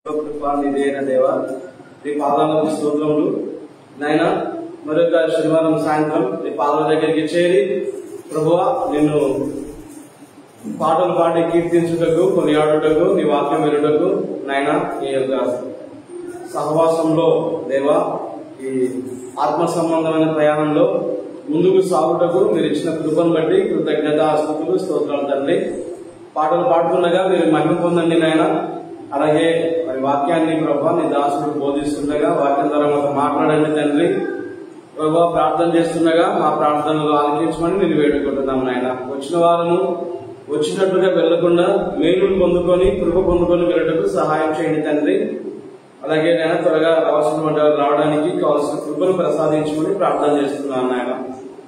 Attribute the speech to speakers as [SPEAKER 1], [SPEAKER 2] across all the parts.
[SPEAKER 1] నిధైన దేవ నీ పాదాలకు స్తోత్రములు నాయన. మరొక శనివారం సాయంత్రం నీ పాదాల దగ్గరికి చేరి ప్రభువా నిన్ను పాటలు పాడి కీర్తించుటకు కొనియాడుటకు నీ వాక్యం వినుటకు నాయన నీ యొక్క సహవాసంలో దేవా ఈ ఆత్మ సంబంధమైన ప్రయాణంలో ముందుకు సాగుటకు మీరు ఇచ్చిన కృపను బట్టి కృతజ్ఞతాస్తుతులు స్తోత్రాలు తండ్రి. పాటలు పాడుతుండగా మీరు మహిమ పొందండి నాయన. అలాగే మరి వాక్యాన్ని ప్రభా నీ దాసుడు బోధిస్తుండగా వాక్యం ద్వారా మాతో మాట్లాడండి తండ్రి. ప్రభా ప్రార్థన చేస్తుండగా మా ప్రార్థనలు ఆలకించమని నేను వేడుకుంటున్నాం నాయన. వచ్చిన వారిను వచ్చినట్టుగా వెళ్లకుండా మేలును పొందుకొని కృప పొందుకొని వెళ్ళటకు సహాయం చేయండి తండ్రి. అలాగే నేను త్వరగా రావడానికి కావాల్సిన కృపను ప్రసాదించమని ప్రార్థన చేస్తున్నాను నాయన.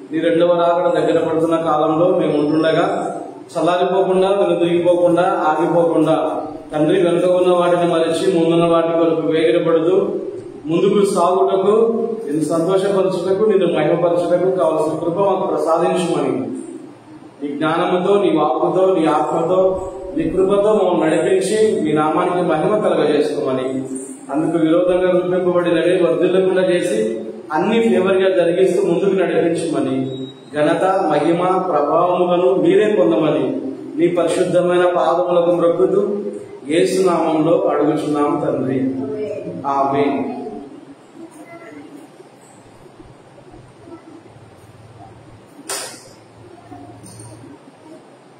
[SPEAKER 1] నీ రెండవ రాకడ దగ్గర పడుతున్న కాలంలో మేము ఉంటుండగా చల్లారిపోకుండా వెనుదిరిగిపోకుండా ఆగిపోకుండా తండ్రి వెనుక ఉన్న వాటిని మరచి ముందున్న వాటి వరకు వేగిరపడుతూ ముందుకు సాగుటకు నిన్ను సంతోషపరచుటకు నిన్ను మహిమపరచుటకు కావలసిన కృప మాకు ప్రసాదించమని నీ జ్ఞానముతో నీ వాక్కుతో నీ ఆత్మతో నీ కృపతో మమ్మల్ని నడిపించి మీ నామానికి మహిమ కలగజేసుకోమని అందుకు విరోధంగా రూపింపబడినవి వర్ధిల్లకుండా చేసి అన్ని ఫేవర్ గా జరిగిస్తూ ముందుకు నడిపించమని ఘనత మహిమ ప్రభావములను మీరే పొందమని నీ పరిశుద్ధమైన పాదములకు మ్రొక్కుతూ యేసు నామంలో అడుగుచున్నాం తండ్రి, ఆమేన్.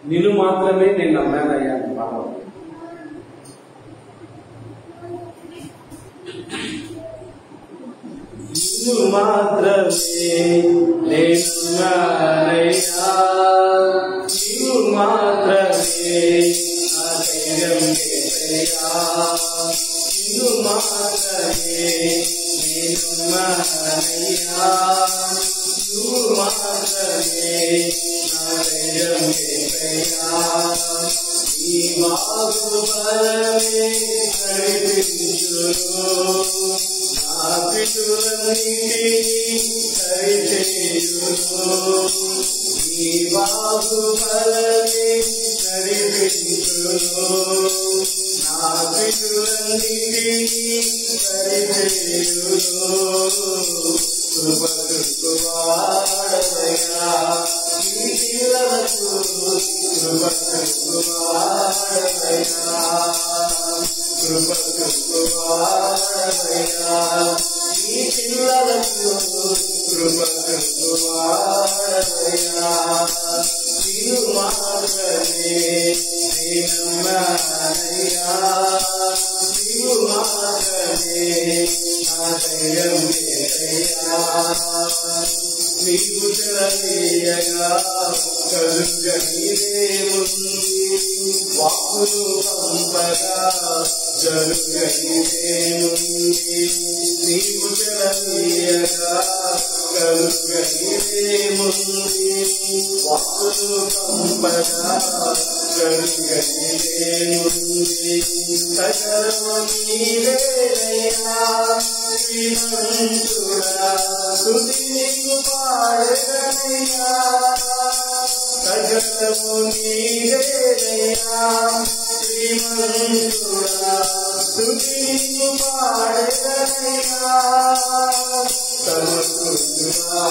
[SPEAKER 1] నిన్ను మాత్రమే నేను నమ్మానయ్యా. నిన్ను మాత్రమే నేను నమ్మానయ్యా. నిన్ను మాత్రమే నా ధైర్యం యేసయ్యా. నిన్ను మాత్రమే నేను నమ్మానయ్యా. నిన్ను మాత్రమే నా ధైర్యం యేసయ్యా. నీ వాగ్దానమే నడిపించును. నా పితరులన్నిటినీ సరిచేయును. నీ వాగ్దానమే నడిపించును. నా పితరులన్నిటినీ సరిచేయును. కృపకు వాడవయ్యా నీ పిల్లలకు కృపకు వాడవయ్యా. కృపకు వాడవయ్యా నీ పిల్లలకు కృపకు వాడవయ్యా. నిన్ను మాత్రమే నేను నమ్మానయ్యా. నిన్ను మాత్రమే నా ధైర్యం యేసయ్యా. నీవు జలనీయగా కలుగనిదేముంది. వాక్కులు పంపగా జరుగనిదేముంది. నీవు జలనీయగా కలుగనిదేముంది. వాక్కులు పంపగా జరుగనిదేముంది. సకలము నీవేనయ్యా. శ్రీమంతుడా స్తుతి నీకు పాడెదనయ్యా. సకలము నీవేనయ్యా. శ్రీమంతుడా స్తుతి నీకు పాడెదనయ్యా.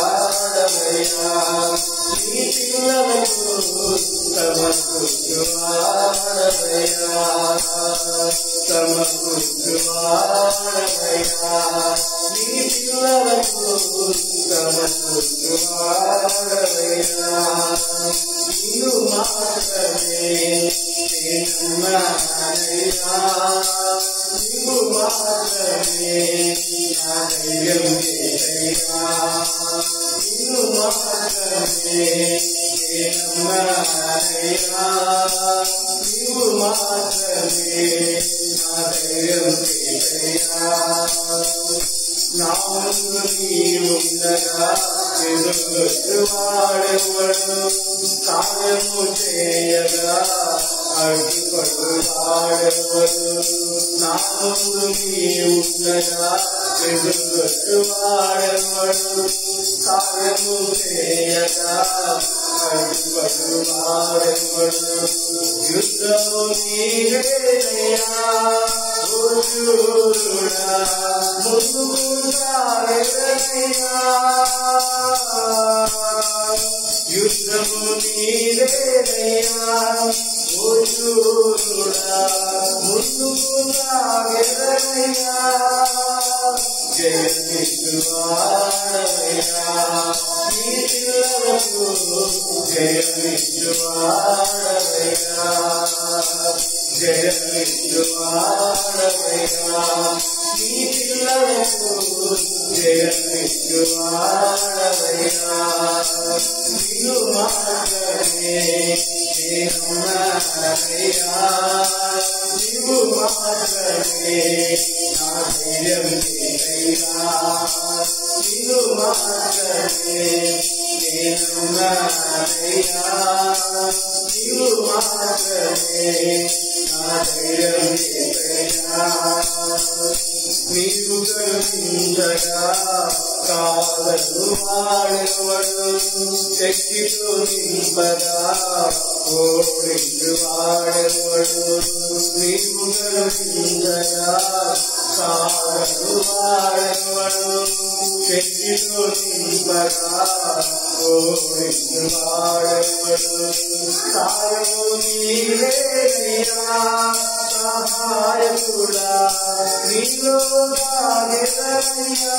[SPEAKER 1] సమకూర్చువాడవయ్యా నీ పిల్లలకు సమకూర్చువాడవయ్యా. సమకూర్చువాడవయ్యా నీ పిల్లలకు సమకూర్చువాడవయ్యా. నిన్ను మాత్రమే నేను నమ్మానయ్యా. నిన్ను మాత్రమే నా ధైర్యం యేసయ్యా. నిన్ను మాత్రమే నేను నమ్మానయ్యా. నిన్ను మాత్రమే నా ధైర్యం యేసయ్యా. నా ముందు నీవుండగా ఎదురువాడెవడు. కార్యము చేయగా అడ్డుపడువాడెవడు. నా ముందు నీవుండగా ఎదురువాడెవడు. కార్యము చేయగా అడ్డుపడువాడెవడు. యుద్ధము నీవేనయ్యా. ముందుకు సాగెదనయ్యా యుద్ధము నీదేనయ్యా ఓ శూరుడా ముందుకు సాగెదనయ్యా జయమిచ్చువాడవయ్యా నీ పిల్లలకు జయమిచ్చువాడవయ్యా జయమిచ్చువాడవయ్యా నీ పిల్లలకు జయమిచ్చువాడవయ్యా నిన్ను మాత్రమే నేనున్నానయ్యా నీవు మాత్రమే నా ధైర్యం నీవయ్యా నిన్ను మాత్రమే నేనున్నానయ్యా నీవు మాత్రమే నా ధైర్యం నీవయ్యా నీవు కరుణించగా కాదను వాడెవడు శక్తితో నింపగా ఓడించు వాడెవడు నీవు కరుణించగా కాదను వాడెవడు శక్తితో నింపగా ఓడించు వాడెవడు సాయము నీవేనయ్యా సహాయకుడా నీలో సాగెదనయ్యా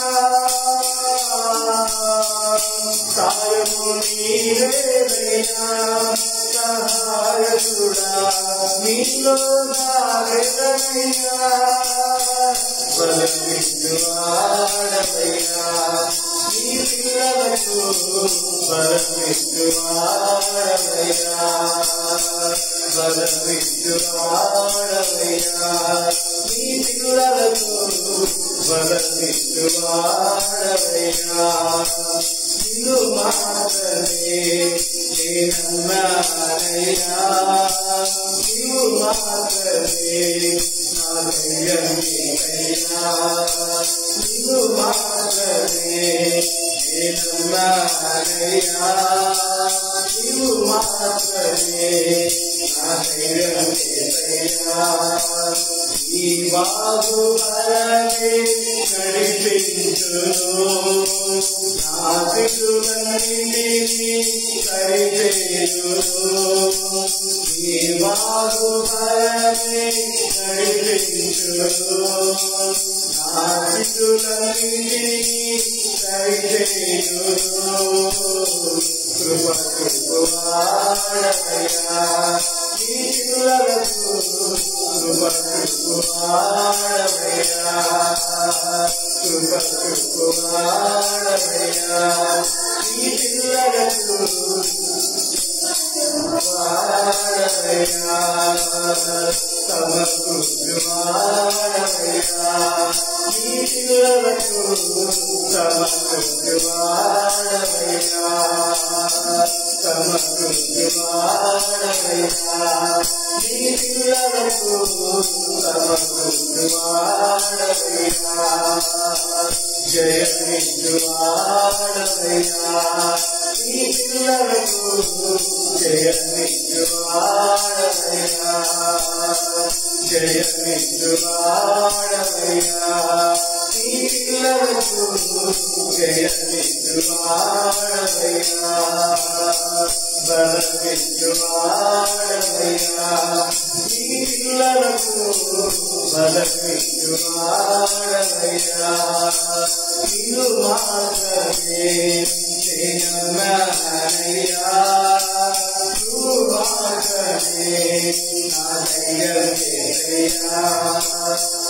[SPEAKER 1] సాయము నీవేనయ్యా సహాయకుడా నీలో సాగెదనయ్యా బలమిచ్చువాడవయ్యా నీ పిల్లలకు బలమిచ్చువాడవయ్యా బలమిచ్చువాడవయ్యా నీ పిల్లలకు బలమిచ్చువాడవయ్యా నిన్ను మాత్రమే నేనన్నానయ్యా నీవు మాత్రమే నా ధైర్యం నీవయ్యా నిన్ను మాత్రమే నేనన్నానయ్యా నీవు మాత్రమే నా ధైర్యం నీవయ్యా ఈ బాహుబలమే నడిపించును నా శిశులన్నిటినీ సరిచేయును ఈ బాహుబలమే నడిపించును నా శిశులన్నిటినీ సరిచేయును కృప కృపవాడవయ్యా నీ పిల్లలకు కృప కృపవాడవయ్యా కృప కృపవాడవయ్యా నీ పిల్లలకు వాడవయ్యా సమకృత్యవాడవయ్యా నీ పిల్లలకు సమకృత్యవాడవయ్యా సమకృత్యవాడవయ్యా నీ పిల్లలకు సమకృత్యవాడవయ్యా జయమిచ్చువాడవయ్యా నీ పిల్లలకు జయమిచ్చువాడవయ్యా జయమిచ్చువాడవయ్యా నీ పిల్లలకు జయమిచ్చువాడవయ్యా బలమిచ్చువాడవయ్యా నీ పిల్లలకు బలమిచ్చువాడవయ్యా నిన్ను మాత్రమే నేనన్నానయ్యా నువ్వు మాత్రమే నా ధైర్యం నీవయ్యా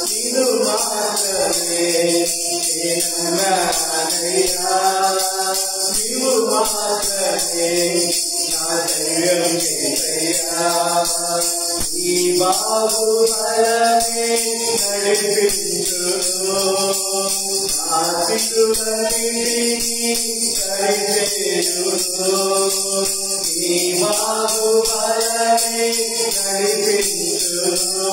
[SPEAKER 1] నిన్ను మాత్రమే నేనన్నానయ్యా నీవు మాత్రమే నా ధైర్యం నీవయ్యా ఈ బాహుబలమే నడిపించును నా శిశులన్నిటినీ సరిచేయును ఈ బాహుబలమే నడిపించును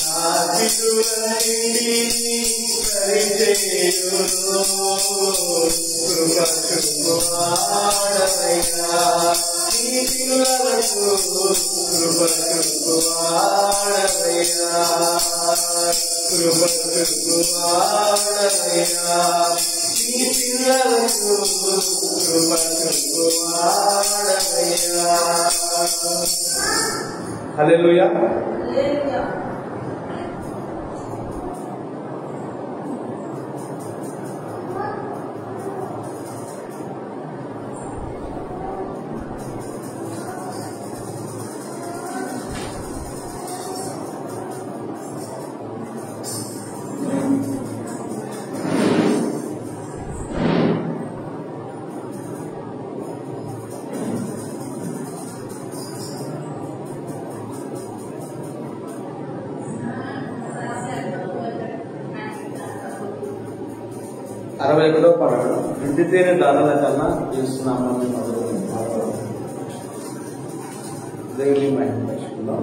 [SPEAKER 1] నా శిశులన్నిటినీ సరిచేయును కృప కృపవాడవయ్యా నీ పిల్లలకు కృప కృపవాడవయ్యా కృప చూపువాడవయ్యా నీ పిల్లలకు కృప చూపువాడవయ్యా. హల్లెలూయా. అరవై ఒకటో పాడడం ఇంటితేనే దాదాల కన్నా చేస్తున్నామని మొదలు దేవుని మహిమపరుచుకుందాం.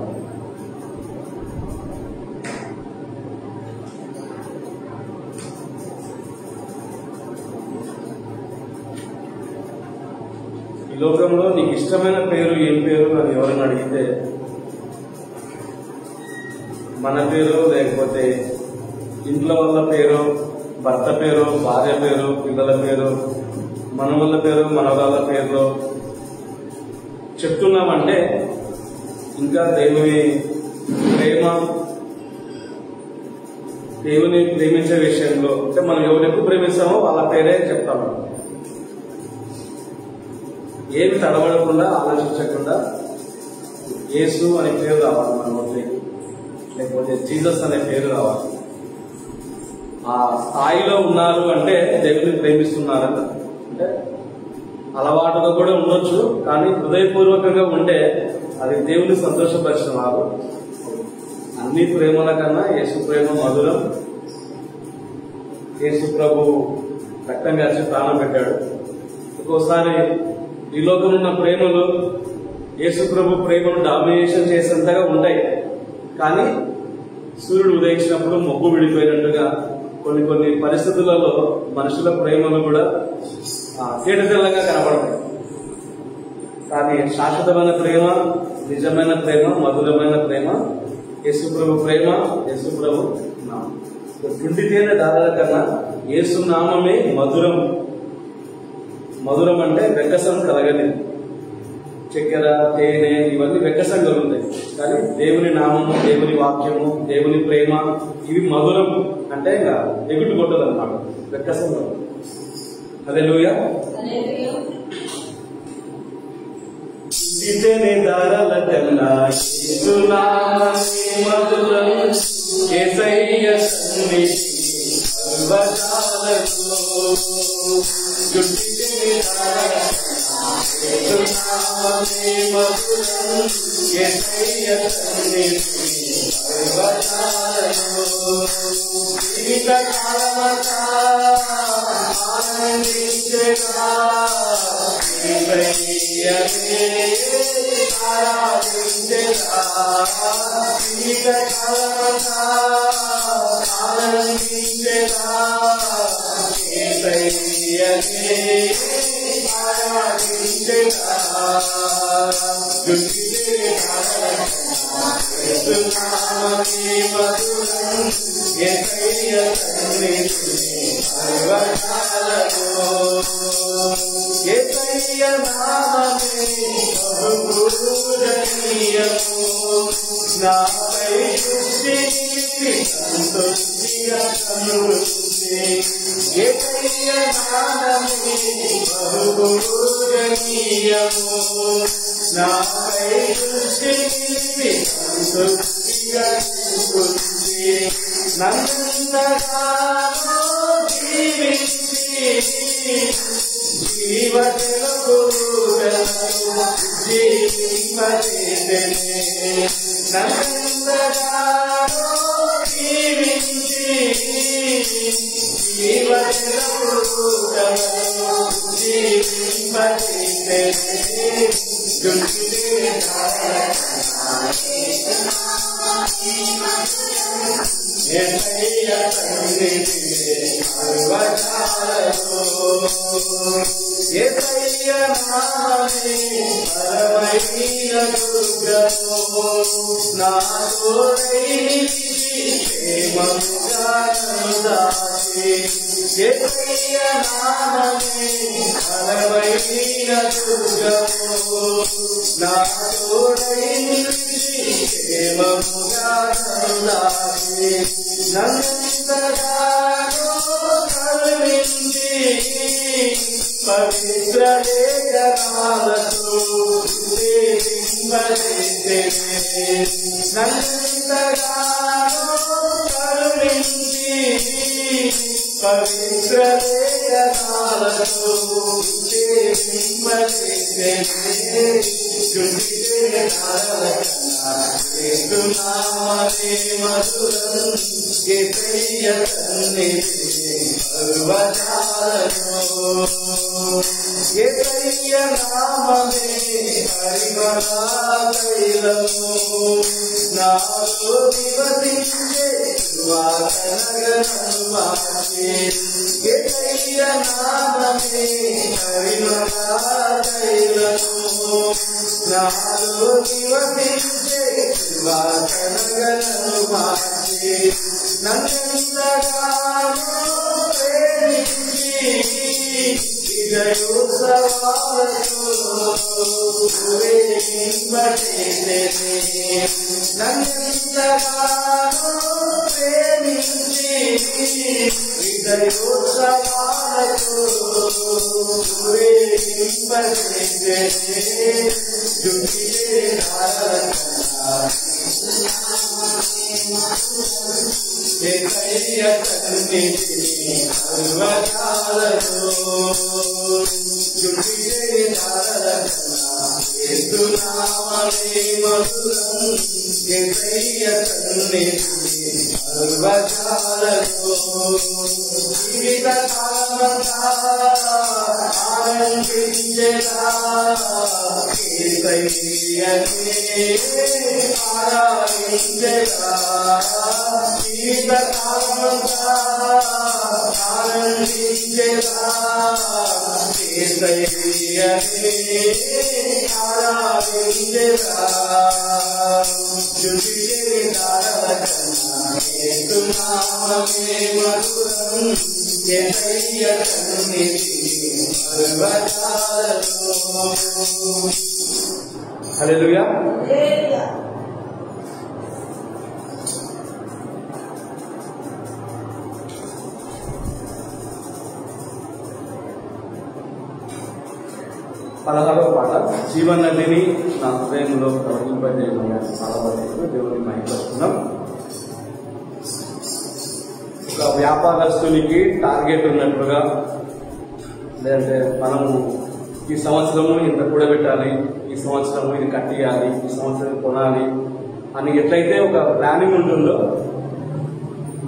[SPEAKER 1] ఈ లోకంలో నీకు ఇష్టమైన పేరు ఏం పేరు అని ఎవరైనా అడిగితే మన పేరు, లేకపోతే ఇంట్లో వాళ్ళ పేరు, భర్త పేరు, భార్య పేరు, పిల్లల పేరు, మనవళ్ళ పేరు, మనవరాళ్ళ పేరు చెప్తున్నామంటే ఇంకా దేవుని ప్రేమించే విషయంలో అంటే మనం ఎవరు ఎక్కువ ప్రేమిస్తామో వాళ్ళ పేరే చెప్తాము. ఏమి తడబడకుండా ఆలోచించకుండా యేసు అనే పేరు రావాలి మన నోట్లోకి, లేకపోతే జీసస్ అనే పేరు రావాలి. ఆ స్థాయిలో ఉన్నారు అంటే దేవుని ప్రేమిస్తున్నారని. అంటే అలవాటుగా కూడా ఉండొచ్చు, కానీ హృదయపూర్వకంగా ఉంటే అది దేవుని సంతోషపరిచిన వారు. అన్ని ప్రేమల కన్నా యేసు ప్రేమ మధురం. యేసు ప్రభు రక్తం కాచి ప్రాణం పెట్టాడు. ఒక్కోసారి ఈ లోకంలో ఉన్న ప్రేమలు యేసు ప్రభు ప్రేమను డామినేషన్ చేసేంతగా ఉంటాయి, కానీ సూర్యుడు ఉదయించినప్పుడు మొగ్గు విడిపోయినట్టుగా కొన్ని పరిస్థితులలో మనుషుల ప్రేమలు కూడా తేటతెల్లగా కనపడతాయి. కానీ శాశ్వతమైన ప్రేమ, నిజమైన ప్రేమ, మధురమైన ప్రేమ యేసు ప్రభు ప్రేమ, యేసు ప్రభు నామం. పిండితేనే దాదాల కన్నా యేసు నామమే మధురం. మధురం అంటే వెక్కసం కలగని. చక్కెర, తేనె ఇవన్నీ వెక్కసం కలుగుతాయి, కానీ దేవుని నామము, దేవుని వాక్యము, దేవుని ప్రేమ ఇవి మధురం. అంటే ఇంకా ఎగుటు కొట్టదు అన్నమాట, వెక్కసం కలదు. హల్లెలూయా. పిండితేనే దారాల కన్నా యేసు నామమే మధురం. యేసయ్య సన్నిధి సర్వకాలము. పిండితేనే దారాల యేసు నామమే మధురం. యేసయ్య సన్నిధి సర్వకాలము. జీవితకాలమంతా ఆనందించెదా యేసయ్యనే ఆరాధించెదా. జీవితకాలమంతా ఆనందించెదా యేసయ్యనే ఆరాధించెదా. యేసు నామమే మధురం. యేసయ్య సన్నిధి సర్వకాలము. యేసయ్య నామమే బహుపూజనీయము. నాపై దృష్టి నిలిపి సంతృప్తిగా కలుగుతుంది. యేసయ్య నామమే బహుపూజనీయము. నాపై దృష్టి నిలిపి సంతృప్తిగా కలుగుతుంది. నన్నగానో జీవించి జీవజలపురులను జీవింపచేసెనే. నన్నగానో జీవించి జీవజలపురులను జీవింపచేసెనే. యేసయ్య సన్నిధి సర్వకాలము. యేసయ్య నామమే పరమైన దుర్గము. నా తోడై నిలిచి ప్రేమముగా దాచే యేసయ్య నామమే బలమైన దుర్గము నా తోడై నిలిచి ప్రేమముగా దాచే నన్నెంతగానో కరుణించి పవిత్ర లేఖనాలతో నన్నెంతగానో కరుణించి పవిత్ర లేఖనాలతో నామమే మధురం యేసయ్య సన్నిధి యేసయ్య నామమే పరిమళతైలము నాలో నివసించే వాసనగణము మార్చే యేసయ్య నామమే పరిమళతైలము నాలో నివసించే వాసనగణము మార్చే నన్నెంతగానో ప్రేమించి విజయోత్సవాలతో ఊరేగింపచేసెనే నన్నెంతగానో ప్రేమించి విజయోత్సవాలతో ఊరేగింపచేసెనే జుటిలే యేసయ్య సన్నిధి సర్వకాలము జుటిలే యేసునామమే మధురం యేసయ్య సన్నిధి సర్వకాలము జీవితకాలమంతా ఆనందించెదా యేసయ్యనే ఆరాధించెదా జీవితకాలమంతా ఆనందించెదా యేసయ్యనే ఆరాధించెదా జుటిలే యేసునామమే మధురం యేసయ్య సన్నిధి సర్వకాలము. హల్లెలూయా. పదహారవ పాట జీవనదిని నా హృదయంలో ప్రవహింపజేయమని పాడబడుతూ దేవుని మహిమపరుస్తున్నాం. ఒక వ్యాపారస్తునికి టార్గెట్ ఉన్నట్లుగా, లేదంటే మనము ఈ సంవత్సరము ఇంత కూడబెట్టాలి, ఈ సంవత్సరము ఇది కట్టియాలి, ఈ సంవత్సరం కొనాలి అని ఎట్లయితే ఒక ప్లానింగ్ ఉంటుందో,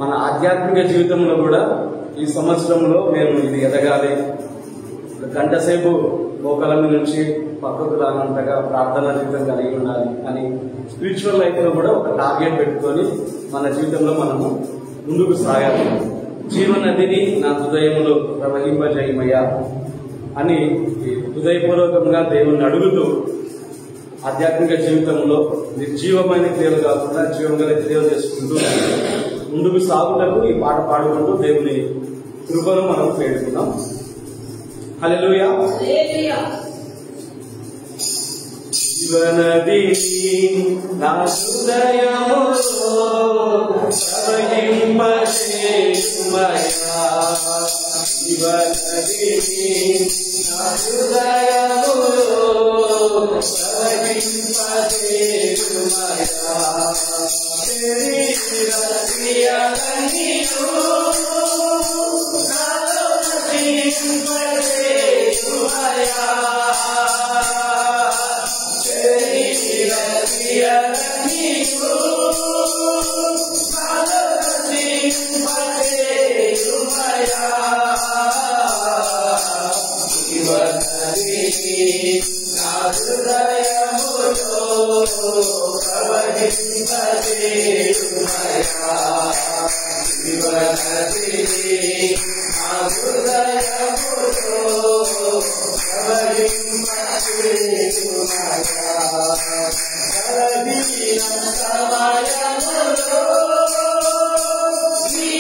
[SPEAKER 1] మన ఆధ్యాత్మిక జీవితంలో కూడా ఈ సంవత్సరంలో నేను ఇది ఎదగాలి, గంట సేపు మోకాళ్ళ నుంచి పక్కకు రానంతగా ప్రార్థన జీవితం కలిగి ఉండాలి అని స్పిరిచువల్ లైఫ్ లో కూడా ఒక టార్గెట్ పెట్టుకొని మన జీవితంలో మనము ముందుకు సాగాలి. జీవనదిని నా హృదయంలో ప్రవహింపజేయమయ్యా అని హృదయపూర్వకంగా దేవుణ్ణి అడుగుతూ ఆధ్యాత్మిక జీవితంలో నిర్జీవమైన క్రియలు కాకుండా జీవం గల క్రియలు చేసుకుంటూ ముందుకు సాగుటకు ఈ పాట పాడుకుంటూ దేవుని కృపను మనం వేడుకున్నాం. హల్లెలూయా. జీవనదిని నా హృదయములో ప్రవహింపజేయుమయ్యా, జీవనదిని నా హృదయములో ప్రవహింపజేయుమయ్యా, శరీర క్రియలన్నీయు నాలో నశింపజేయుమయ్యా, శరీర క్రియలన్నీయు నాలో నశింపజేయుమయ్యా, జీవనదిని నా హృదయములో ప్రవహింపజేయుమయ్యా, జీవనదిని నా హృదయములో ప్రవహింపజేయుమయ్యా, కలగిన సమయములో నీ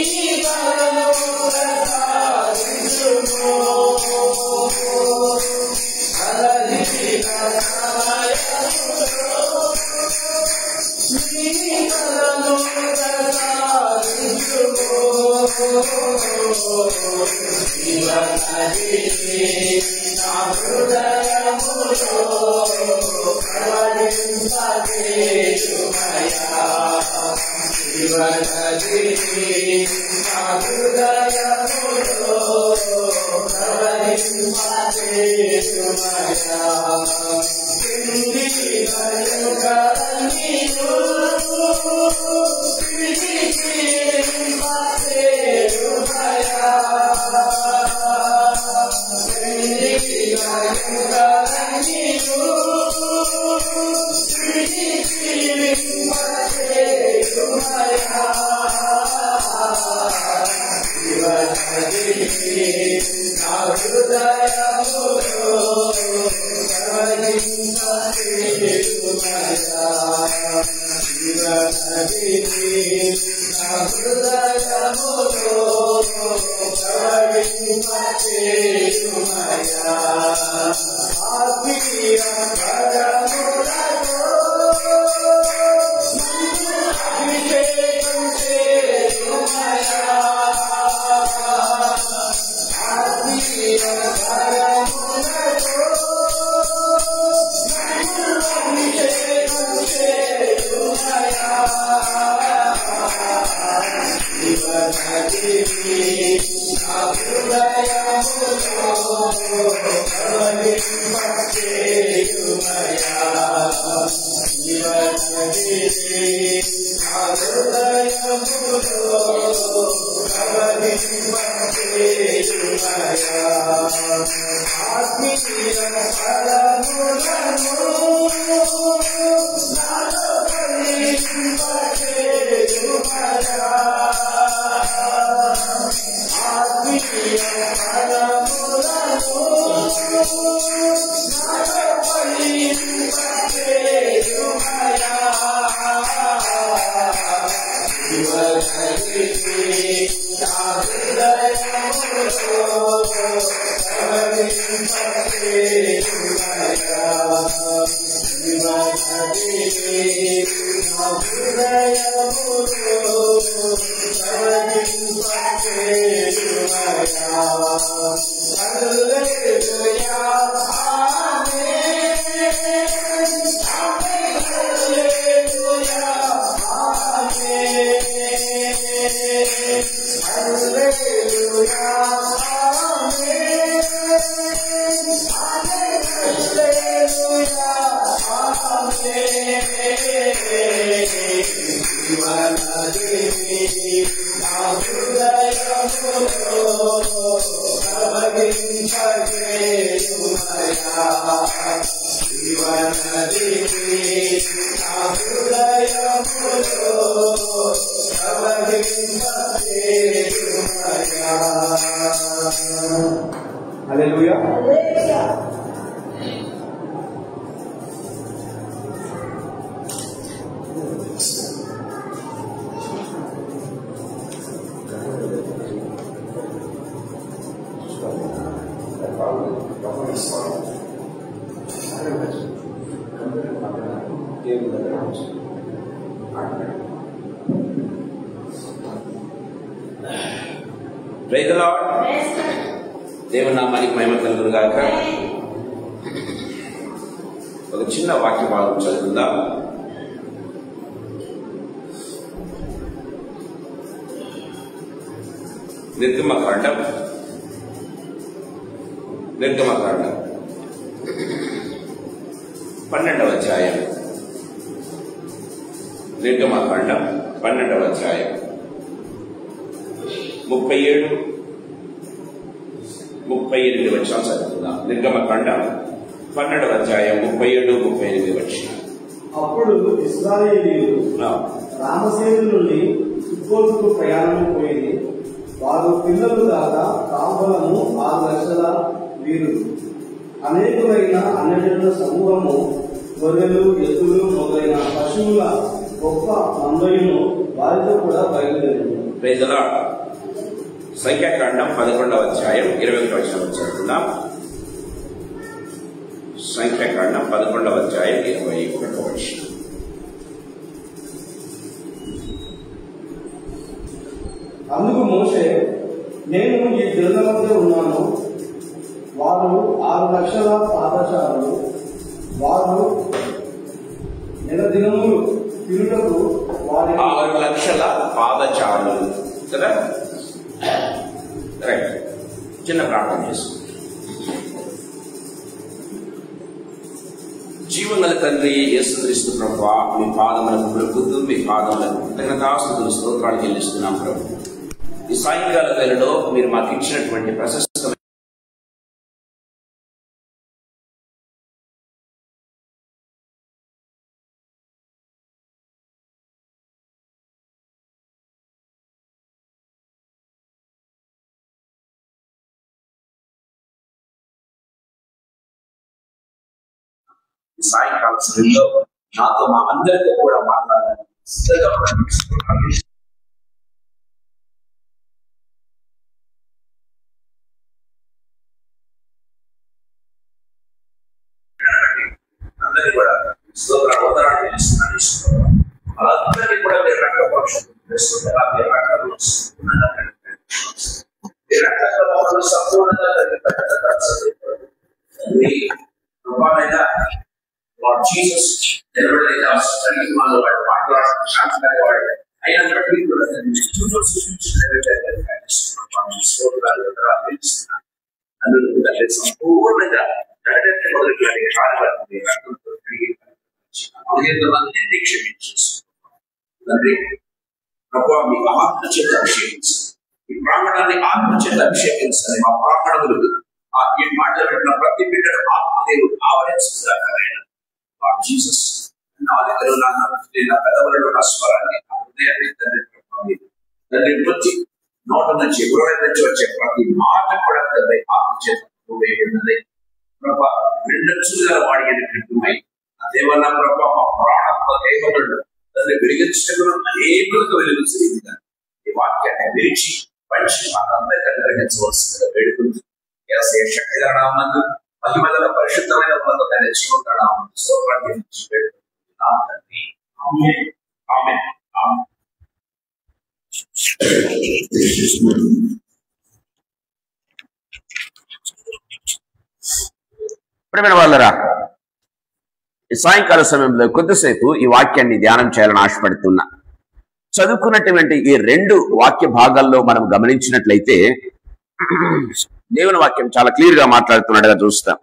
[SPEAKER 2] Praise the Lord. దేవుని నామానికి మహిమ కలుగును గాక. ఒక చిన్న వాక్య భాగం చదువుకుందాం. నిర్గమకాండం 12వ అధ్యాయం. నిర్గమకాండం 12వ అధ్యాయం 37-38 వచనాలు చదువుకుందాం. నిర్గమకాండం 12వ అధ్యాయం 37-38 వచనం.
[SPEAKER 1] అప్పుడు ఇశ్రాయేలీయులు రామసేను నుండి సుక్కోతుకు ప్రయాణం పోయింది. వారు పిల్లలు దాకా కాపులను 6 లక్షల వీరులు, అనేకమైన అన్యజనుల సమూహము, గొర్రెలు, ఎద్దులు మొదలైన పశువుల గొప్ప మందయును వారితో కూడా బయలుదేరింది.
[SPEAKER 2] Praise the Lord. సంఖ్యాకాండం 11వ అధ్యాయం 21 వచనం చదువుకుందాం. సంఖ్యాకాండం 11వ అధ్యాయం 21 వచనం.
[SPEAKER 1] అందుకు మోషే, నేను ఈ జనుల మధ్య ఉన్నాను, వారు 6 లక్షల పాదచారులు, వారు నెల దినములు తిరుగుటకు వారి
[SPEAKER 2] 6 లక్షల పాదచారులు కదా. రైట్, చిన్న ప్రార్థన చేస్తాం. జీవగల తండ్రి యేసుక్రీస్తు ప్రభువా, మీ పాదములకు మొక్కుతూ మీ పాదములకు కృతజ్ఞతాస్తుతులు స్తోత్రాలు చెల్లిస్తున్నాం ప్రభు. ఈ సాయంకాల వేళలో మీరు మాకు ఇచ్చినటువంటి ప్రశస్తమైన సాయంకాల సమయంలో నాతో మా అందరితో కూడా మాట్లాడాలి. అందరినీ కూడా స్తోత్రాలు తెలుస్తున్నాను. వాళ్ళందరినీ కూడా మీరు రక్తపక్షం సంపూర్ణంగా Lord Jesus, నిలబడలేదా వాడు మాట్లాడాడు, శాంతవాడు అయినప్పటికీ కూడా సంపూర్ణంగా మొదలుపెట్టి క్షమించి మీ ఆత్మ చేత అభిషేకించాలి, ఈ ప్రాంగణాన్ని ఆత్మ చేత అభిషేకించాలి. మా ప్రాంగణములు ఈ మాట్లాడిన ప్రతి బిడ్డను ఆత్మదేవుడు ఆవరించాలి. జీసస్ నాలుకలో నా పెదవులలో నా స్వరాన్ని తండ్రి ప్రతి నోట నుంచి హృదయం నుంచి వచ్చే ప్రతి మాట కూడా తండ్రి ఆత్మ చేత వేయబడినది. ప్రభా రెండచ్చుగా వాడినట్టుమై దేవన్న ప్రభా మా ప్రాణంలో దేవములను తండ్రి వెలిగించడం అనేకులకు వెలుగుతుంది. ఈ వాక్యాన్ని విరిచి పంచి మాకందరికీ గ్రహించవలసిందిగా వేడుకుంటుంది. శక్తిగా నామందు మహిమల పరిశుద్ధమైన ఉన్నతమైన జీవంగా నామందు స్తోత్రాన్ని వేడుకుంటున్నాం తండ్రి. ఆమేన్, ఆమేన్, ఆమేన్. ప్రియమైన వాళ్ళరా, ఈ సాయంకాల సమయంలో కొద్దిసేపు ఈ వాక్యాన్ని ధ్యానం చేయాలని ఆశపడుతున్నా. చదువుకున్నటువంటి ఈ 2 వాక్య భాగాల్లో మనం గమనించినట్లయితే దేవుని వాక్యం చాలా క్లియర్ గా మాట్లాడుతున్నట్టుగా చూస్తాం.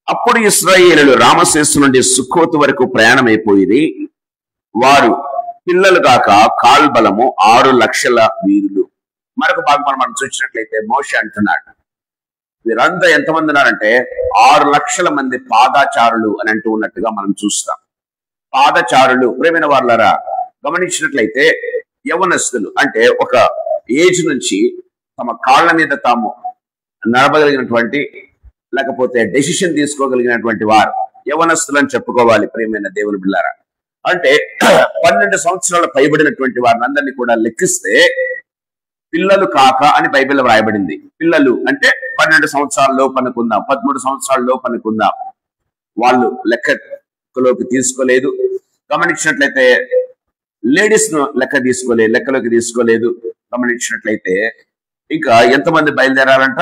[SPEAKER 2] అప్పుడు ఇశ్రాయేలీయులు రామశేషు నుండి సుక్కోతు వరకు ప్రయాణమైపోయి, వారు పిల్లలు కాక కాల్బలము 6 లక్షల వీరులు. మరొక భాగం మనం చూసినట్లయితే మోషే అంటున్నాడు, వీరంతా ఎంతమంది ఉన్నారంటే 6 లక్షల మంది పాదచారులు అని అంటూ ఉన్నట్టుగా మనం చూస్తాం. పాదచారులు ప్రేమైన వాళ్ళరా, గమనించినట్లయితే యవనస్తులు అంటే ఒక ఏజ్ నుంచి తమ కాళ్ళ మీద తాము నడపగలిగినటువంటి, లేకపోతే డెసిషన్ తీసుకోగలిగినటువంటి వారు యవనస్తులు అని చెప్పుకోవాలి. ప్రియమైన దేవుని బిడ్డలారా, అంటే 12 సంవత్సరాలు పైబడినటువంటి వారిని అందరినీ కూడా లెక్కిస్తే పిల్లలు కాక అని బైబిల్లో వ్రాయబడింది. పిల్లలు అంటే 12 సంవత్సరాల లోపు అనుకుందాం, 13 సంవత్సరాల లోపు అనుకుందాం. వాళ్ళు లెక్కలోకి తీసుకోలేదు. గమనించినట్లయితే లేడీస్ ను లెక్కలోకి తీసుకోలేదు. గమనించినట్లయితే ఇంకా ఎంతమంది బయలుదేరాలంట?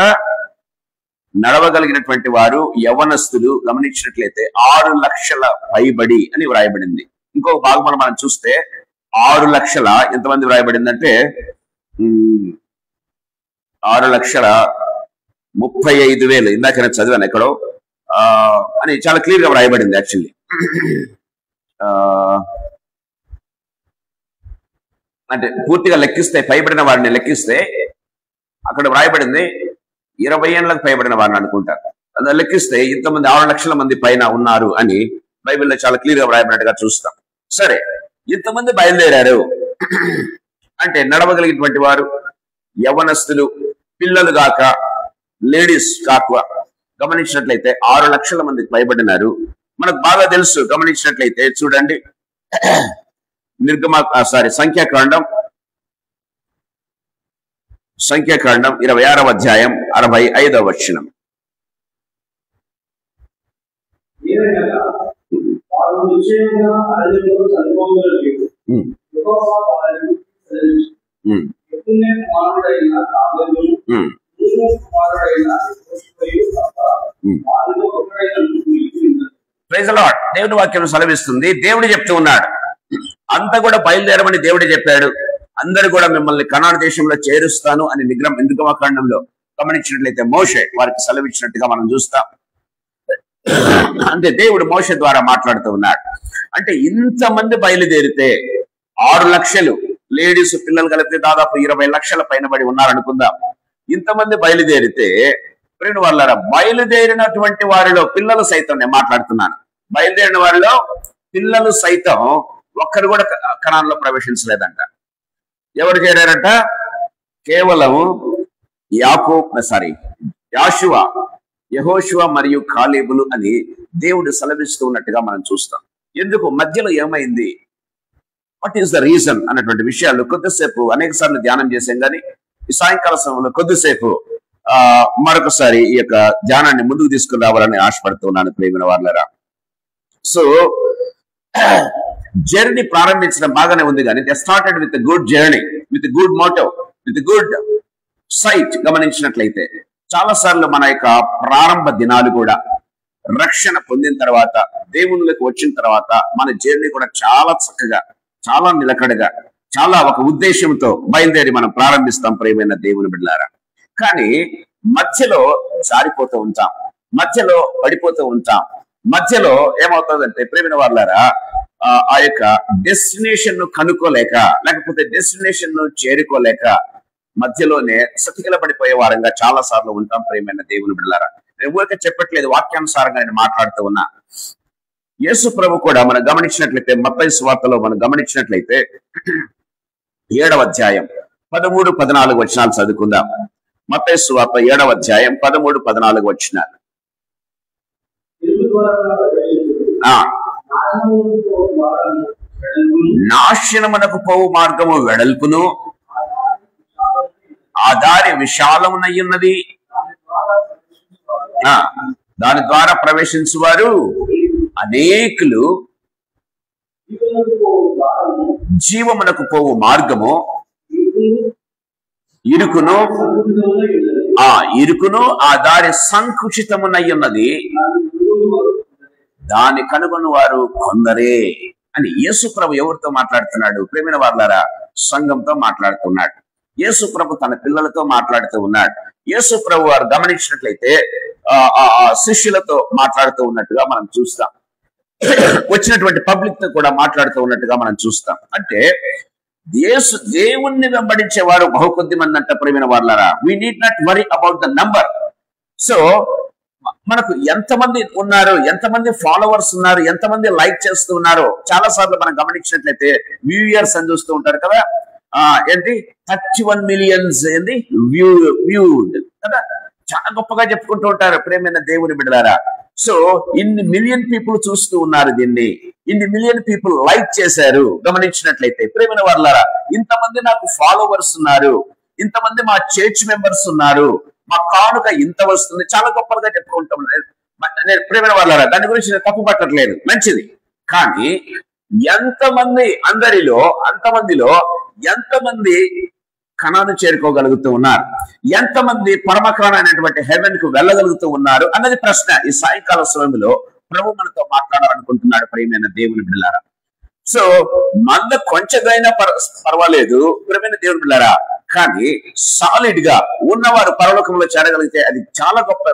[SPEAKER 2] నడవగలిగినటువంటి వారు యవనస్తులు. గమనించినట్లయితే 6 లక్షల పైబడి అని వ్రాయబడింది. ఇంకొక భాగం మనం చూస్తే 6 లక్షల ఎంతమంది వ్రాయబడిందంటే 6,35,000 ఇందాక నేను చదివాను ఎక్కడో అని చాలా క్లియర్ గా వ్రాయబడింది. యాక్చువల్లీ అంటే పూర్తిగా లెక్కిస్తే, పైబడిన వారిని లెక్కిస్తే అక్కడ వ్రాయబడింది 20 ఏళ్ళకు పైబడిన వారిని అనుకుంటారు. అది లెక్కిస్తే ఇంతమంది 6 లక్షల మంది పైన ఉన్నారు అని బైబిల్లో చాలా క్లియర్ గా వ్రాయబడినట్టుగా చూస్తాం. సరే, ఇంతమంది బయలుదేరారు అంటే నడవగలిగినటువంటి వారు యవనస్తులు, పిల్లలు కాక లేడీస్ కాక. గమనించినట్లయితే 6 లక్షల మందికి పైబడినారు. మనకు బాగా తెలుసు. గమనించినట్లయితే చూడండి, సంఖ్యాకాండం 26వ అధ్యాయం 65వ వచనం. ఉమ్,
[SPEAKER 1] ఎప్పుడే కుమారుడైన కాలేబును,
[SPEAKER 2] ఉమ్,
[SPEAKER 1] నూను కుమారుడైన యెహోషువయు తప్ప
[SPEAKER 2] ఉమ్.
[SPEAKER 1] వారిలో ఒకడైన మిగిలి ఉన్నది.
[SPEAKER 2] Praise the Lord. దేవుని వాక్యం సెలవిస్తుంది, దేవుడు చెప్తూ ఉన్నాడు, అంతా కూడా బయలుదేరమని దేవుడే చెప్పాడు. అందరు కూడా మిమ్మల్ని కనాను దేశంలో చేరుస్తాను అని నిర్గమకాండంలో గమనించినట్లయితే మోషే వారికి సెలవిచ్చినట్టుగా మనం చూస్తాం. అంటే దేవుడు మోషే ద్వారా మాట్లాడుతూ ఉన్నాడు. అంటే ఇంతమంది బయలుదేరితే 6 లక్షలు లేడీస్ పిల్లలు కలిపితే దాదాపు 20 లక్షల పైన బడి ఉన్నారనుకుందాం. ఇంతమంది బయలుదేరితే ప్రియుని వాళ్ళారా, బయలుదేరినటువంటి వారిలో పిల్లలు సైతం, నేను మాట్లాడుతున్నాను, బయలుదేరిన వారిలో పిల్లలు సైతం ఒక్కరు కూడా కనాన్లో ప్రవేశించలేదంట. ఎవరు చేరారంట? కేవలం యాషువ, యెహోషువ మరియు కాలేబులు అని దేవుడు సెలవిస్తూ ఉన్నట్టుగా మనం చూస్తాం. ఎందుకు మధ్యలో ఏమైంది, వాట్ ఈస్ ద రీజన్ అన్నటువంటి విషయాలు కొద్దిసేపు అనేక సార్లు ధ్యానం చేసాం. కానీ ఈ సాయంకాల సమయంలో కొద్దిసేపు మరొకసారి ఈ యొక్క ధ్యానాన్ని ముందుకు తీసుకుని రావాలని ఆశపడుతున్నాను ప్రేమిన వాళ్ళరా. సో జర్నీ ప్రారంభించడం బాగానే ఉంది, కానీ they started with good journey, with good motive, with good sight. గమనించినట్లయితే చాలా సార్లు మన యొక్క ప్రారంభ దినాలు కూడా రక్షణ పొందిన తర్వాత, దేవుళ్ళకి వచ్చిన తర్వాత మన జర్నీ కూడా చాలా చక్కగా, చాలా నిలకడగా, చాలా ఒక ఉద్దేశంతో బయలుదేరి మనం ప్రారంభిస్తాం ప్రియమైన దేవుని బిడ్డలారా. కానీ మధ్యలో జారిపోతూ ఉంటాం, మధ్యలో పడిపోతూ ఉంటాం. మధ్యలో ఏమవుతుందంటే ప్రియమైన వాళ్ళారా, ఆ యొక్క డెస్టినేషన్ ను కనుక్కోలేక, లేకపోతే డెస్టినేషన్ ను చేరుకోలేక మధ్యలోనే సతికిల పడిపోయే వారంగా చాలా సార్లు ఉంటాం ప్రియమైన దేవుని బిడ్డలారా. నేను ఊరికే చెప్పట్లేదు, వాక్యానుసారంగా నేను మాట్లాడుతూ ఉన్నా. యేసు ప్రభు కూడా మనం గమనించినట్లయితే మత్తయి సువార్తలో మనం గమనించినట్లయితే 7వ అధ్యాయం 13-14 వచనాలు చదువుకుందాం. మత్తయి సువార్త 7వ అధ్యాయం 13-14 వచనాలు. నాశనమునకు పోవు మార్గము వెడల్పును, ఆ దారి విశాలమునయ్యున్నది, దాని ద్వారా ప్రవేశించువారు అనేకులు. జీవమునకు పోవు మార్గము ఇరుకును, ఆ దారి సంకుచితమునయ్యున్నది, దాని కనుగొని వారు కొందరే అని యేసు ప్రభు ఎవరితో మాట్లాడుతున్నాడు ప్రేమైన వాళ్ళారా? సంఘంతో మాట్లాడుతున్నాడు. యేసు ప్రభు తన పిల్లలతో మాట్లాడుతూ ఉన్నాడు. యేసు ప్రభు వారు గమనించినట్లయితే శిష్యులతో మాట్లాడుతూ ఉన్నట్టుగా మనం చూస్తాం, వచ్చినటువంటి పబ్లిక్ తో కూడా మాట్లాడుతూ ఉన్నట్టుగా మనం చూస్తాం. అంటే దేవుణ్ణి వెంబడించే వారు బహుకొద్ది మంది అంట ప్రియమైన వాళ్ళారా. We need not worry about the number. So మనకు ఎంతమంది ఉన్నారు, ఎంతమంది ఫాలోవర్స్ ఉన్నారు, ఎంతమంది లైక్ చేస్తూ ఉన్నారు, చాలా సార్లు మనం గమనించినట్లయితే వ్యూయర్స్ అని చూస్తూ ఉంటారు కదా. ఏంటి 31 మిలియన్స్ ఏంది వ్యూడ్ కదా, చాలా గొప్పగా చెప్పుకుంటూ ఉంటారు ప్రేమైన దేవుని బిడ్డలారా. సో ఇన్ని మిలియన్ పీపుల్ చూస్తూ ఉన్నారు దీన్ని, ఇన్ని మిలియన్ పీపుల్ లైక్ చేశారు. గమనించినట్లయితే ప్రేమైన వాళ్ళారా, ఇంతమంది నాకు ఫాలోవర్స్ ఉన్నారు, ఇంతమంది మా చర్చ్ మెంబర్స్ ఉన్నారు, మా కానుక ఇంత వస్తుంది, చాలా గొప్పగా చెప్పుకుంటాం. నేను ప్రేమైన వాళ్ళారా, దాని గురించి నేను తప్పు పట్టట్లేదు, మంచిది. కానీ ఎంతమంది, అంతమందిలో ఎంతమంది కణాను చేరుకోగలుగుతూ ఉన్నారు, ఎంతమంది పరమకరణమైనటువంటి హెవెన్ కు వెళ్ళగలుగుతూ ఉన్నారు అన్నది ప్రశ్న. ఈ సాయంకాల సమయంలో ప్రభు మనతో మాట్లాడాలనుకుంటున్నాడు ప్రియమైన దేవుని బిడ్డలారా. సో మంద కొంచెమైనా పర్వాలేదు ప్రియమైన దేవుని బిడ్డలారా, కానీ సాలిడ్ గా ఉన్నవారు పరలోకంలో చేరగలిగితే అది చాలా గొప్ప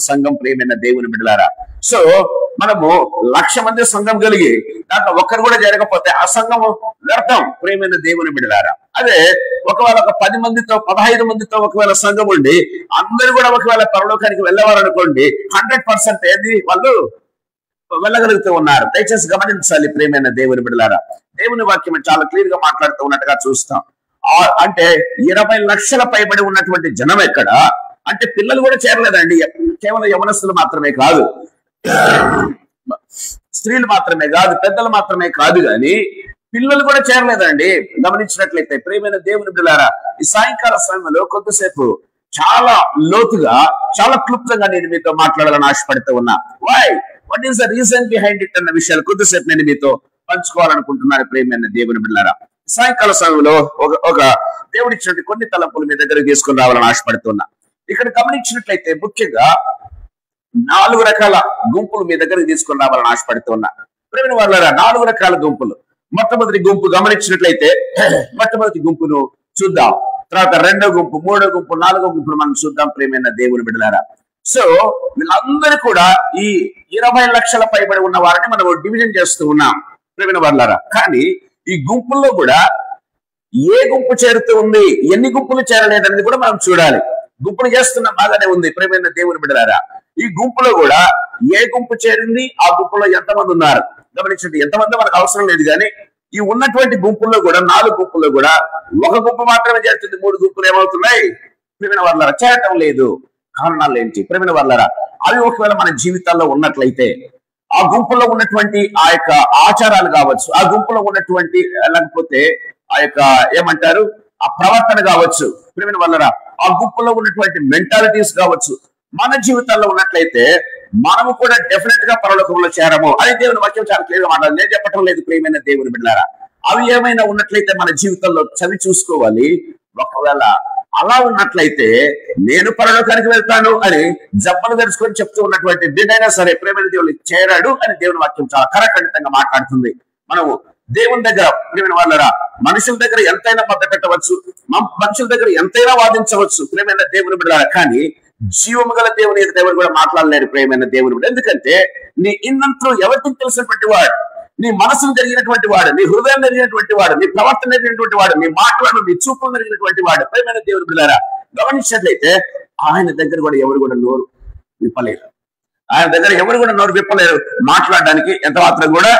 [SPEAKER 2] సంఘం ప్రియమైన దేవుని బిడ్డలారా. సో మనము 1,00,000 మంది సంఘం కలిగి దాంట్లో ఒక్కరు కూడా జరగకపోతే ఆ సంఘం వ్యర్థం ప్రియమైన దేవుని బిడ్డలారా. అదే ఒకవేళ ఒక 10 మందితో 15 మందితో ఒకవేళ సంఘం ఉండి అందరూ కూడా ఒకవేళ పరలోకానికి వెళ్ళేవారనుకోండి, 100% ఏది వాళ్ళు వెళ్ళగలుగుతూ ఉన్నారు. దయచేసి గమనించాలి ప్రియమైన దేవుని బిడ్డలారా. దేవుని వాక్యం చాలా క్లియర్ గా మాట్లాడుతూ ఉన్నట్టుగా చూస్తాం. అంటే 20 లక్షల పైబడి ఉన్నటువంటి జనం ఎక్కడ అంటే పిల్లలు కూడా చేరలేదండి. కేవలం యవనస్తులు మాత్రమే కాదు, స్త్రీలు మాత్రమే కాదు, పెద్దలు మాత్రమే కాదు, కానీ పిల్లలు కూడా చేరలేదండి. గమనించినట్లయితే ప్రియమైన దేవుని బిడ్డలారా, ఈ సాయంకాల సమయంలో కొద్దిసేపు చాలా లోతుగా, చాలా క్లుప్తంగా నేను మీతో మాట్లాడాలని ఆశపడుతూ ఉన్నా. What is the reason behind it అన్న విషయాలు కొద్దిసేపు నేను మీతో పంచుకోవాలనుకుంటున్నాను ప్రియమైన దేవుని బిడ్డలారా. సాయంకాల సమయంలో ఒక దేవుడిచ్చినట్టు కొన్ని తలంపులు మీ దగ్గరకు తీసుకుని రావాలని ఆశపడుతున్నా. ఇక్కడ గమనించినట్లయితే ముఖ్యంగా 4 రకాల గుంపులు మీ దగ్గరకు తీసుకుని రావాలని ఆశపడుతున్నా. ప్రేమ వాళ్ళారా, 4 రకాల గుంపులు. మొట్టమొదటి గుంపు గమనించినట్లయితే మొట్టమొదటి గుంపును చూద్దాం. తర్వాత 2వ గుంపు, 3వ గుంపు, 4వ గుంపును మనం చూద్దాం ప్రేమైన దేవుని బిడ్డలారా. సో వీళ్ళందరూ కూడా ఈ 20 లక్షల పైబడి ఉన్న వారిని మనం డివిజన్ చేస్తూ ఉన్నాం ప్రేమైన వాళ్ళారా. కానీ ఈ గుంపుల్లో కూడా ఏ గుంపు చేరుతూ ఉంది, ఎన్ని గుంపులు చేరలేదనేది కూడా మనం చూడాలి. గుంపులు చేస్తున్న బాగానే ఉంది ప్రేమైన దేవుని బిడ్డలారా. ఈ గుంపులో కూడా ఏ గుంపు చేరింది, ఆ గుంపులో ఎంతమంది ఉన్నారు గమనించండి. ఎంతమంది మనకు అవసరం లేదు, కానీ ఈ ఉన్నటువంటి గుంపుల్లో కూడా 4 గుంపుల్లో కూడా ఒక గుంపు మాత్రమే చేరుతుంది. 3 గుంపులు ఏమవుతున్నాయి ప్రేమైన వాళ్ళారా, చేరటం లేదు. కారణాలు ఏంటి ప్రేమైన వాళ్ళారా? అవి ఒకవేళ మన జీవితాల్లో ఉన్నట్లయితే ఆ గుంపులో ఉన్నటువంటి ఆ యొక్క ఆచారాలు కావచ్చు, ఆ గుంపులో ఉన్నటువంటి లేకపోతే ఆ యొక్క ఏమంటారు ఆ ప్రవర్తన కావచ్చు ప్రేమైన వాళ్ళారా, ఆ గుంపులో ఉన్నటువంటి మెంటాలిటీస్ కావచ్చు, మన జీవితాల్లో ఉన్నట్లయితే మనము కూడా డెఫినెట్ గా పరలోకంలో చేరము. అది దేవుని వాక్యం చాలా క్లియర్ గా మాట్లాడాలి. నేను చెప్పటం లేదు ప్రియమైన దేవుని బిడ్డలారా. అవి ఏమైనా ఉన్నట్లయితే మన జీవితంలో చవి చూసుకోవాలి. ఒకవేళ అలా ఉన్నట్లయితే నేను పరలోకానికి వెళ్తాను అని జబ్బలు తెరుచుకొని చెప్తూ ఉన్నటువంటి బిడ్డైనా సరే ప్రేమైన దేవుని చేరాడు అని దేవుని వాక్యం చాలా కరఖండితంగా మాట్లాడుతుంది. మనము దేవుని దగ్గర ప్రేమైన వాళ్ళరా, మనుషుల దగ్గర ఎంతైనా మద్ద పెట్టవచ్చు, మనుషుల దగ్గర ఎంతైనా వాదించవచ్చు ప్రేమైన దేవుని బిడ్డలారా. కానీ జీవము గల దేవుని దేవుడు కూడా మాట్లాడలేరు ప్రేమైన దేవుని బిడ్డ. ఎందుకంటే నీ ఇన్నంతలో ఎవరికి తెలిసినటువంటి వాడు, నీ మనసును జరిగినటువంటి వాడు, నీ హృదయం జరిగినటువంటి వాడు, నీ ప్రవర్తన జరిగినటువంటి వాడు, నీ మాటలను నీ చూపులు జరిగినటువంటి వాడు ప్రేమైన దేవుని బిడ్డలారా. గమనించినట్లయితే ఆయన దగ్గర కూడా ఎవరు కూడా నోరు విప్పలేరు. ఆయన దగ్గర ఎవరు కూడా నోరు విప్పలేరు. మాట్లాడడానికి ఎంత మాత్రం కూడా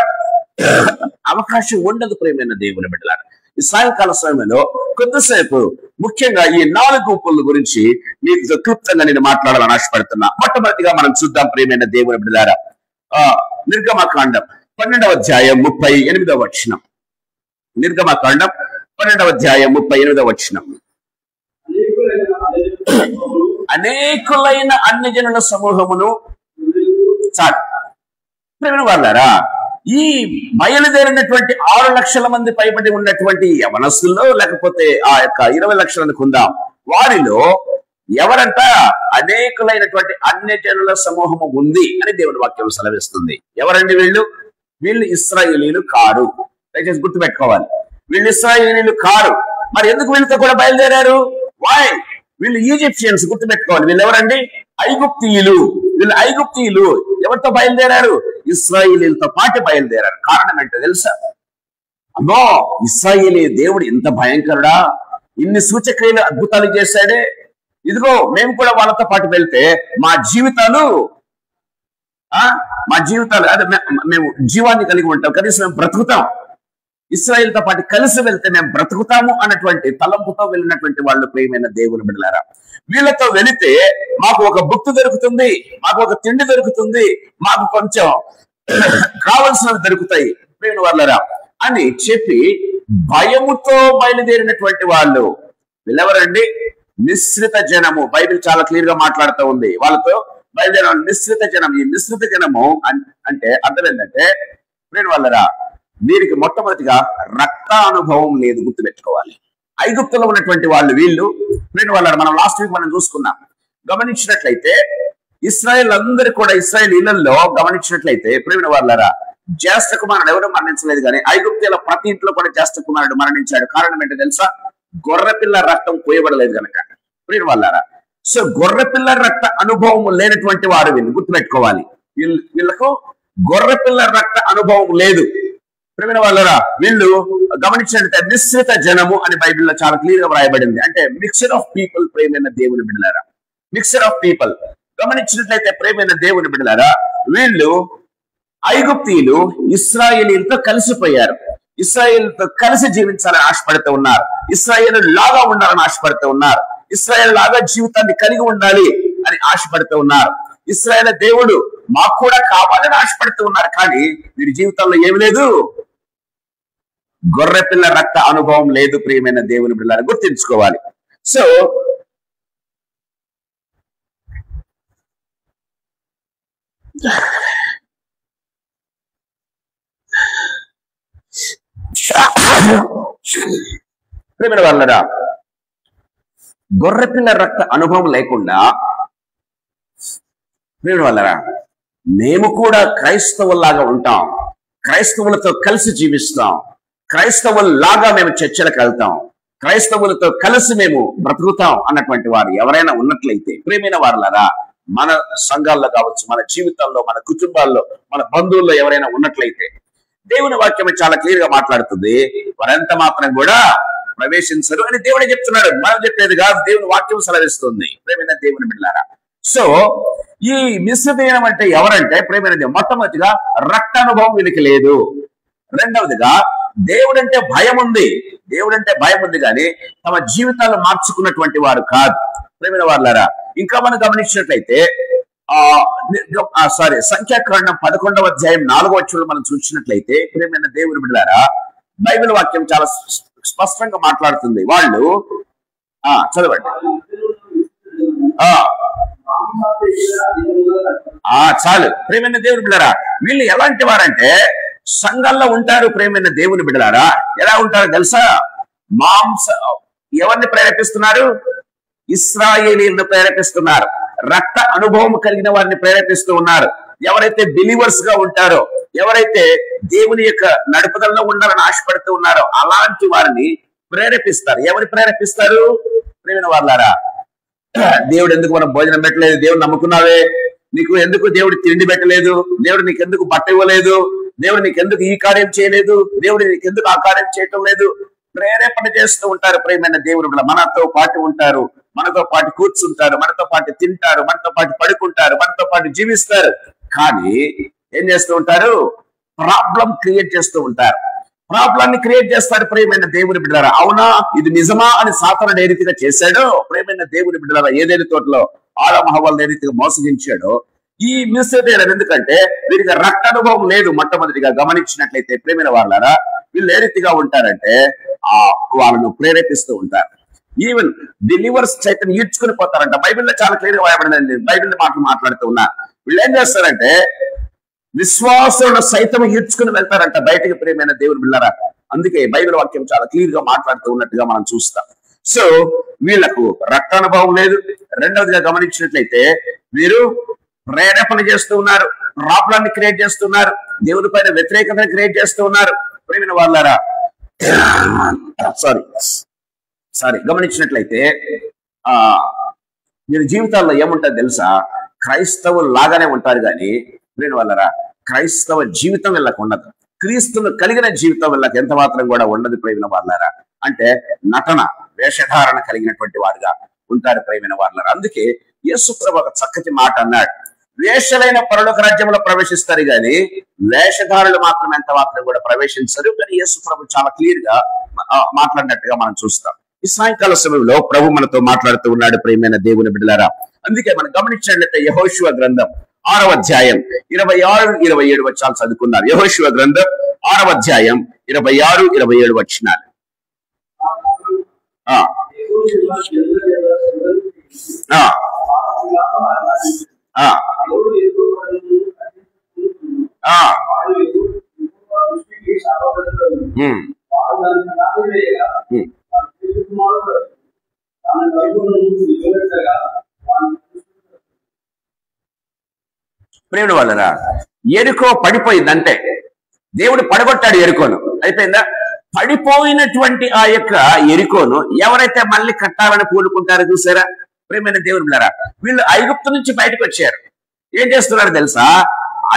[SPEAKER 2] అవకాశం ఉండదు ప్రేమైన దేవుని బిడ్డలారా. ఈ సాయంకాల సమయంలో కొద్దిసేపు ముఖ్యంగా ఈ 4 గుంపుల గురించి మీకు క్లుప్తంగా నేను మాట్లాడాలని ఆశపడుతున్నా. మొట్టమొదటిగా మనం చూద్దాం ప్రేమైన దేవుని బిడ్డలారా. నిర్గమకాండం 12వ అధ్యాయం 38వ వచనం. నిర్గమకాండం 12వ అధ్యాయం 38వ వచనం. అనేకులైన అన్ని జనుల సమూహమును చాలు ప్రేమైన వాళ్ళారా. ఈ బయలుదేరినటువంటి 6 లక్షల మంది పైబడి ఉన్నటువంటి యవనస్తుల్లో లేకపోతే ఆ యొక్క 20 లక్షలు అనుకుందాం, వారిలో ఎవరంట అనేకులైనటువంటి అన్య జనుల సమూహము ఉంది అని దేవుని వాక్యం సెలవిస్తుంది. ఎవరండి వీళ్ళు? వీళ్ళు ఇశ్రాయేలీలు కారు. దయచేసి గుర్తుపెట్టుకోవాలి, వీళ్ళు ఇశ్రాయేలీలు కారు. మరి ఎందుకు వీళ్ళతో కూడా బయలుదేరారు? వై? వీళ్ళు ఈజిప్షియన్స్. గుర్తుపెట్టుకోవాలి, వీళ్ళు ఎవరండి? ఐగుప్తీయులు. వీళ్ళు ఐగుప్తీయులు. ఎవరితో బయలుదేరారు? ఇశ్రాయేలీలతో పాటు బయలుదేరారు. కారణం ఏంటో తెలుసా? అమ్మో, ఇశ్రాయేలీ దేవుడు ఇంత భయంకరుడా, ఇన్ని సూచక్రియలు అద్భుతాలు చేశాడే, ఇదిగో మేము కూడా వాళ్ళతో పాటు వెళ్తే మా జీవితాలు అదే మేము జీవాన్ని కలిగి ఉంటాం, కనీసం మేము బ్రతుకుతాం. ఇశ్రాయేలుతో పాటు కలిసి వెళ్తే మేము బ్రతుకుతాము అన్నటువంటి తలంపుతో వెళ్ళినటువంటి వాళ్ళు ప్రియమైన దేవుని బిడ్డలారా. వీళ్ళతో వెళితే మాకు ఒక బుక్కు దొరుకుతుంది, మాకు ఒక తిండి దొరుకుతుంది, మాకు కొంచెం కావలసినవి దొరుకుతాయి ప్రియమైన వాళ్ళరా అని చెప్పి భయముతో బయలుదేరినటువంటి వాళ్ళు వీళ్ళెవరండి? మిశ్రిత జనము. బైబిల్ చాలా క్లియర్ గా మాట్లాడుతూ ఉంది. వాళ్ళతో బయలుదేరిన మిశ్రిత జనం. ఈ మిశ్రిత జనము అంటే అర్థం ఏంటంటే ప్రియమైన వాళ్ళరా, వీరికి మొట్టమొదటిగా రక్త అనుభవం లేదు. గుర్తుపెట్టుకోవాలి, ఐగుప్తులో ఉన్నటువంటి వాళ్ళు వీళ్ళు ప్రియమైన వాళ్ళరా. మనం లాస్ట్ వీక్ మనం చూసుకున్నాం. గమనించినట్లయితే ఇశ్రాయేల్ అందరూ కూడా ఇశ్రాయేల్ ఇళ్లలో గమనించినట్లయితే ప్రియమైన వాళ్ళరా, జ్యేష్ఠ కుమారుడు ఎవరు మరణించలేదు, కానీ ఐగుప్తుల ప్రతి ఇంట్లో కూడా జ్యేష్ఠ కుమారుడు మరణించాడు. కారణం ఏంటో తెలుసా? గొర్రెపిల్ల రక్తం పోయబడలేదు కనుక ప్రియమైన వాళ్ళరా. సో గొర్రెపిల్ల రక్త అనుభవం లేనటువంటి వారు వీళ్ళు. గుర్తుపెట్టుకోవాలి, వీళ్ళకు గొర్రెపిల్ల రక్త అనుభవం లేదు ప్రియమైన వాళ్ళరా. వీళ్ళు గమనించినట్లయితే మిశ్రిత జనము అని బైబిల్లో చాలా క్లియర్ గా వ్రాయబడింది. అంటే మిక్సర్ ఆఫ్ పీపుల్ ప్రియమైన దేవుని బిడ్డలారా, మిక్సర్ ఆఫ్ పీపుల్. గమనించినట్లయితే ప్రియమైన దేవుని బిడ్డలారా, వీళ్ళు ఐగుప్తీయులు ఇశ్రాయేలీలతో కలిసిపోయారు. ఇశ్రాయేలుతో కలిసి జీవించాలని ఆశపడుతూ ఉన్నారు. ఇశ్రాయేలు లాగా ఉండాలని ఆశపడుతూ ఉన్నారు. ఇశ్రాయేలు లాగా జీవితాన్ని కలిగి ఉండాలి అని ఆశపడుతూ ఉన్నారు. ఇశ్రాయేలు దేవుడు మాకు కూడా కావాలని ఆశపడుతూ ఉన్నారు. కానీ వీరి జీవితంలో ఏమి లేదు? గొర్రెపిల్ల రక్త అనుభవం లేదు ప్రియమైన దేవుని బిడ్డలారా, గుర్తించుకోవాలి. సో ప్రియమైన వాళ్ళరా, గొర్రెపిల్ల రక్త అనుభవం లేకుండా వాళ్ళరా మేము కూడా క్రైస్తవుల్లాగా ఉంటాం, క్రైస్తవులతో కలిసి జీవిస్తాం, క్రైస్తవుల్లాగా మేము చర్చలకు వెళ్తాం, క్రైస్తవులతో కలిసి మేము బ్రతుకుతాం అన్నటువంటి వారు ఎవరైనా ఉన్నట్లయితే ప్రియమైన వారులారా, మన సంఘాల్లో కావచ్చు, మన జీవితాల్లో, మన కుటుంబాల్లో, మన బంధువుల్లో ఎవరైనా ఉన్నట్లయితే దేవుని వాక్యం చాలా క్లియర్ గా మాట్లాడుతుంది. వారెంత మాత్రం కూడా ప్రవేశించరు అని దేవుడే చెప్తున్నాడు. మనం చెప్పేది కాదు, దేవుని వాక్యం సెలవిస్తుంది. ప్రేమైన దేవుని బిడ్డలారా, సో ఈ మిశ్రదేనం అంటే ఎవరంటే ప్రేమైన మొట్టమొదటిగా రక్త అనుభవం వీళ్ళకి లేదు. రెండవదిగా దేవుడంటే భయం ఉంది, దేవుడంటే భయం ఉంది కానీ తమ జీవితాలు మార్చుకున్నటువంటి వారు కాదు. ప్రేమైన వారులారా, ఇంకా మనం గమనించినట్లయితే సంఖ్యాకాండం 11వ అధ్యాయం 4వ వచనంలో మనం చూసినట్లయితే ప్రేమైన దేవుని బిడ్డలారా, బైబిల్ వాక్యం చాలా స్పష్టంగా మాట్లాడుతుంది. వాళ్ళు చదవండి. చాలు ప్రేమైన దేవుని బిడ్డలారా, వీళ్ళు ఎలాంటి వారంటే సంఘాల్లో ఉంటారు. ప్రేమైన దేవుని బిడ్డలారా, ఎలా ఉంటారో తెలుసా? ఎవరిని ప్రేరేపిస్తున్నారు? ఇశ్రాయేలీలను ప్రేరేపిస్తున్నారు. రక్త అనుభవం కలిగిన వారిని ప్రేరేపిస్తూ ఉన్నారు. ఎవరైతే బిలీవర్స్ గా ఉంటారో, ఎవరైతే దేవుని యొక్క నడుపుదలలో ఉండాలని ఆశపడుతూ ఉన్నారో అలాంటి వారిని ప్రేరేపిస్తారు. ఎవరు ప్రేరేపిస్తారు? ప్రేమైన వాళ్ళారా, దేవుడు ఎందుకు మనం భోజనం పెట్టలేదు? దేవుడు నమ్ముకున్నావే, నీకు ఎందుకు దేవుడు తిండి పెట్టలేదు? దేవుడు నీకు ఎందుకు బట్ట ఇవ్వలేదు? దేవుడు నీకు ఎందుకు ఈ కార్యం చేయలేదు? దేవుడు నీకు ఎందుకు ఆ కార్యం చేయటం లేదు? ప్రేరేపణ చేస్తూ ఉంటారు. ప్రేమైన దేవుడు మనతో పాటు ఉంటారు, మనతో పాటు కూర్చుంటారు, మనతో పాటు తింటారు, మనతో పాటు పడుకుంటారు, మనతో పాటు జీవిస్తారు. కానీ ఏం చేస్తూ ఉంటారు? ప్రాబ్లం క్రియేట్ చేస్తూ ఉంటారు. ప్రాబ్లాన్ని క్రియేట్ చేస్తారు. ప్రేమైన దేవుని బిడ్డలారా, అవునా ఇది నిజమా అని సాతానుడు ఏ రీతిగా చేశాడో, ప్రేమైన దేవుని బిడ్డలారా, ఏదైనా తోటలో ఆదాము హవ్వలను ఏ రీతిగా మోసగించాడో ఈ మిశ్రదేనం, ఎందుకంటే వీరికి రక్త అనుభవం లేదు. మొట్టమొదటిగా గమనించినట్లయితే ప్రేమైన వాళ్ళారా, వీళ్ళు ఏ రీతిగా ఉంటారంటే వాళ్ళను ప్రేరేపిస్తూ ఉంటారు. ఈవెన్ బిలీవర్స్ సైతం ఈడ్చుకుని పోతారంట. బైబిల్లో చాలా క్లియర్ గా రాయబడిందండి. బైబిల్ మాటలు మాట్లాడుతూ ఉన్నా. వీళ్ళు ఏం చేస్తారంటే విశ్వాసులను సైతం ఈడ్చుకుని వెళ్తారంట బయటికి. ప్రేమైన దేవుని బిడ్డలారా, అందుకే బైబిల్ వాక్యం చాలా క్లియర్ గా మాట్లాడుతూ ఉన్నట్టుగా మనం చూస్తాం. సో వీళ్లకు రక్తానుభవం లేదు. రెండవదిగా గమనించినట్లయితే వీరు ప్రేరేపణ చేస్తూ ఉన్నారు, ప్రాబ్లాన్ని క్రియేట్ చేస్తున్నారు, దేవుని పైన వ్యతిరేకతను క్రియేట్ చేస్తూ ఉన్నారు. ప్రేమైన వాళ్ళారా, సారీ గమనించినట్లయితే మీరు జీవితాల్లో ఏముంటుంది తెలుసా? క్రైస్తవులు లాగానే ఉంటారు కానీ ప్రేమ వాళ్ళరా, క్రైస్తవ జీవితం వీళ్ళకు ఉండదు. క్రీస్తును కలిగిన జీవితం వీళ్ళకి ఎంత మాత్రం కూడా ఉండదు. ప్రేమిన వాళ్ళారా, అంటే నటన, వేషధారణ కలిగినటువంటి వారుగా ఉంటారు. ప్రేమిన వాళ్ళారా, అందుకే యేసు ప్రభువు ఒక చక్కటి మాట అన్నాడు, వేషలైన పరలోక రాజ్యంలో ప్రవేశిస్తారు కానీ వేషధారులు మాత్రం ఎంత మాత్రం కూడా ప్రవేశించరు. కానీ యేసు ప్రభువు చాలా క్లియర్ గా మాట్లాడినట్టుగా మనం చూస్తాం. ఈ సాయంకాల సమయంలో ప్రభు మనతో మాట్లాడుతూ ఉన్నాడు. ప్రియమైన దేవుని బిడ్డలారా, అందుకే మనం గమనించినట్లయితే యెహోషువ గ్రంథం 6వ అధ్యాయం 26-27 వచనాలు చదువుకున్నారు. యెహోషువ గ్రంథం 6వ అధ్యాయం 26-27 వచనాలు. ప్రేమ వాళ్ళరా, ఎరుకో పడిపోయిందంటే దేవుడు పడగొట్టాడు ఎరుకోను, అయిపోయిందా? పడిపోయినటువంటి ఆ యొక్క ఎరుకోను ఎవరైతే మళ్ళీ కట్టాలని పూనుకుంటారో చూసారా? ప్రేమైన దేవుని బిడ్డలారా, వీళ్ళు ఐగుప్తు నుంచి బయటకు వచ్చారు. ఏం చేస్తున్నారు తెలుసా?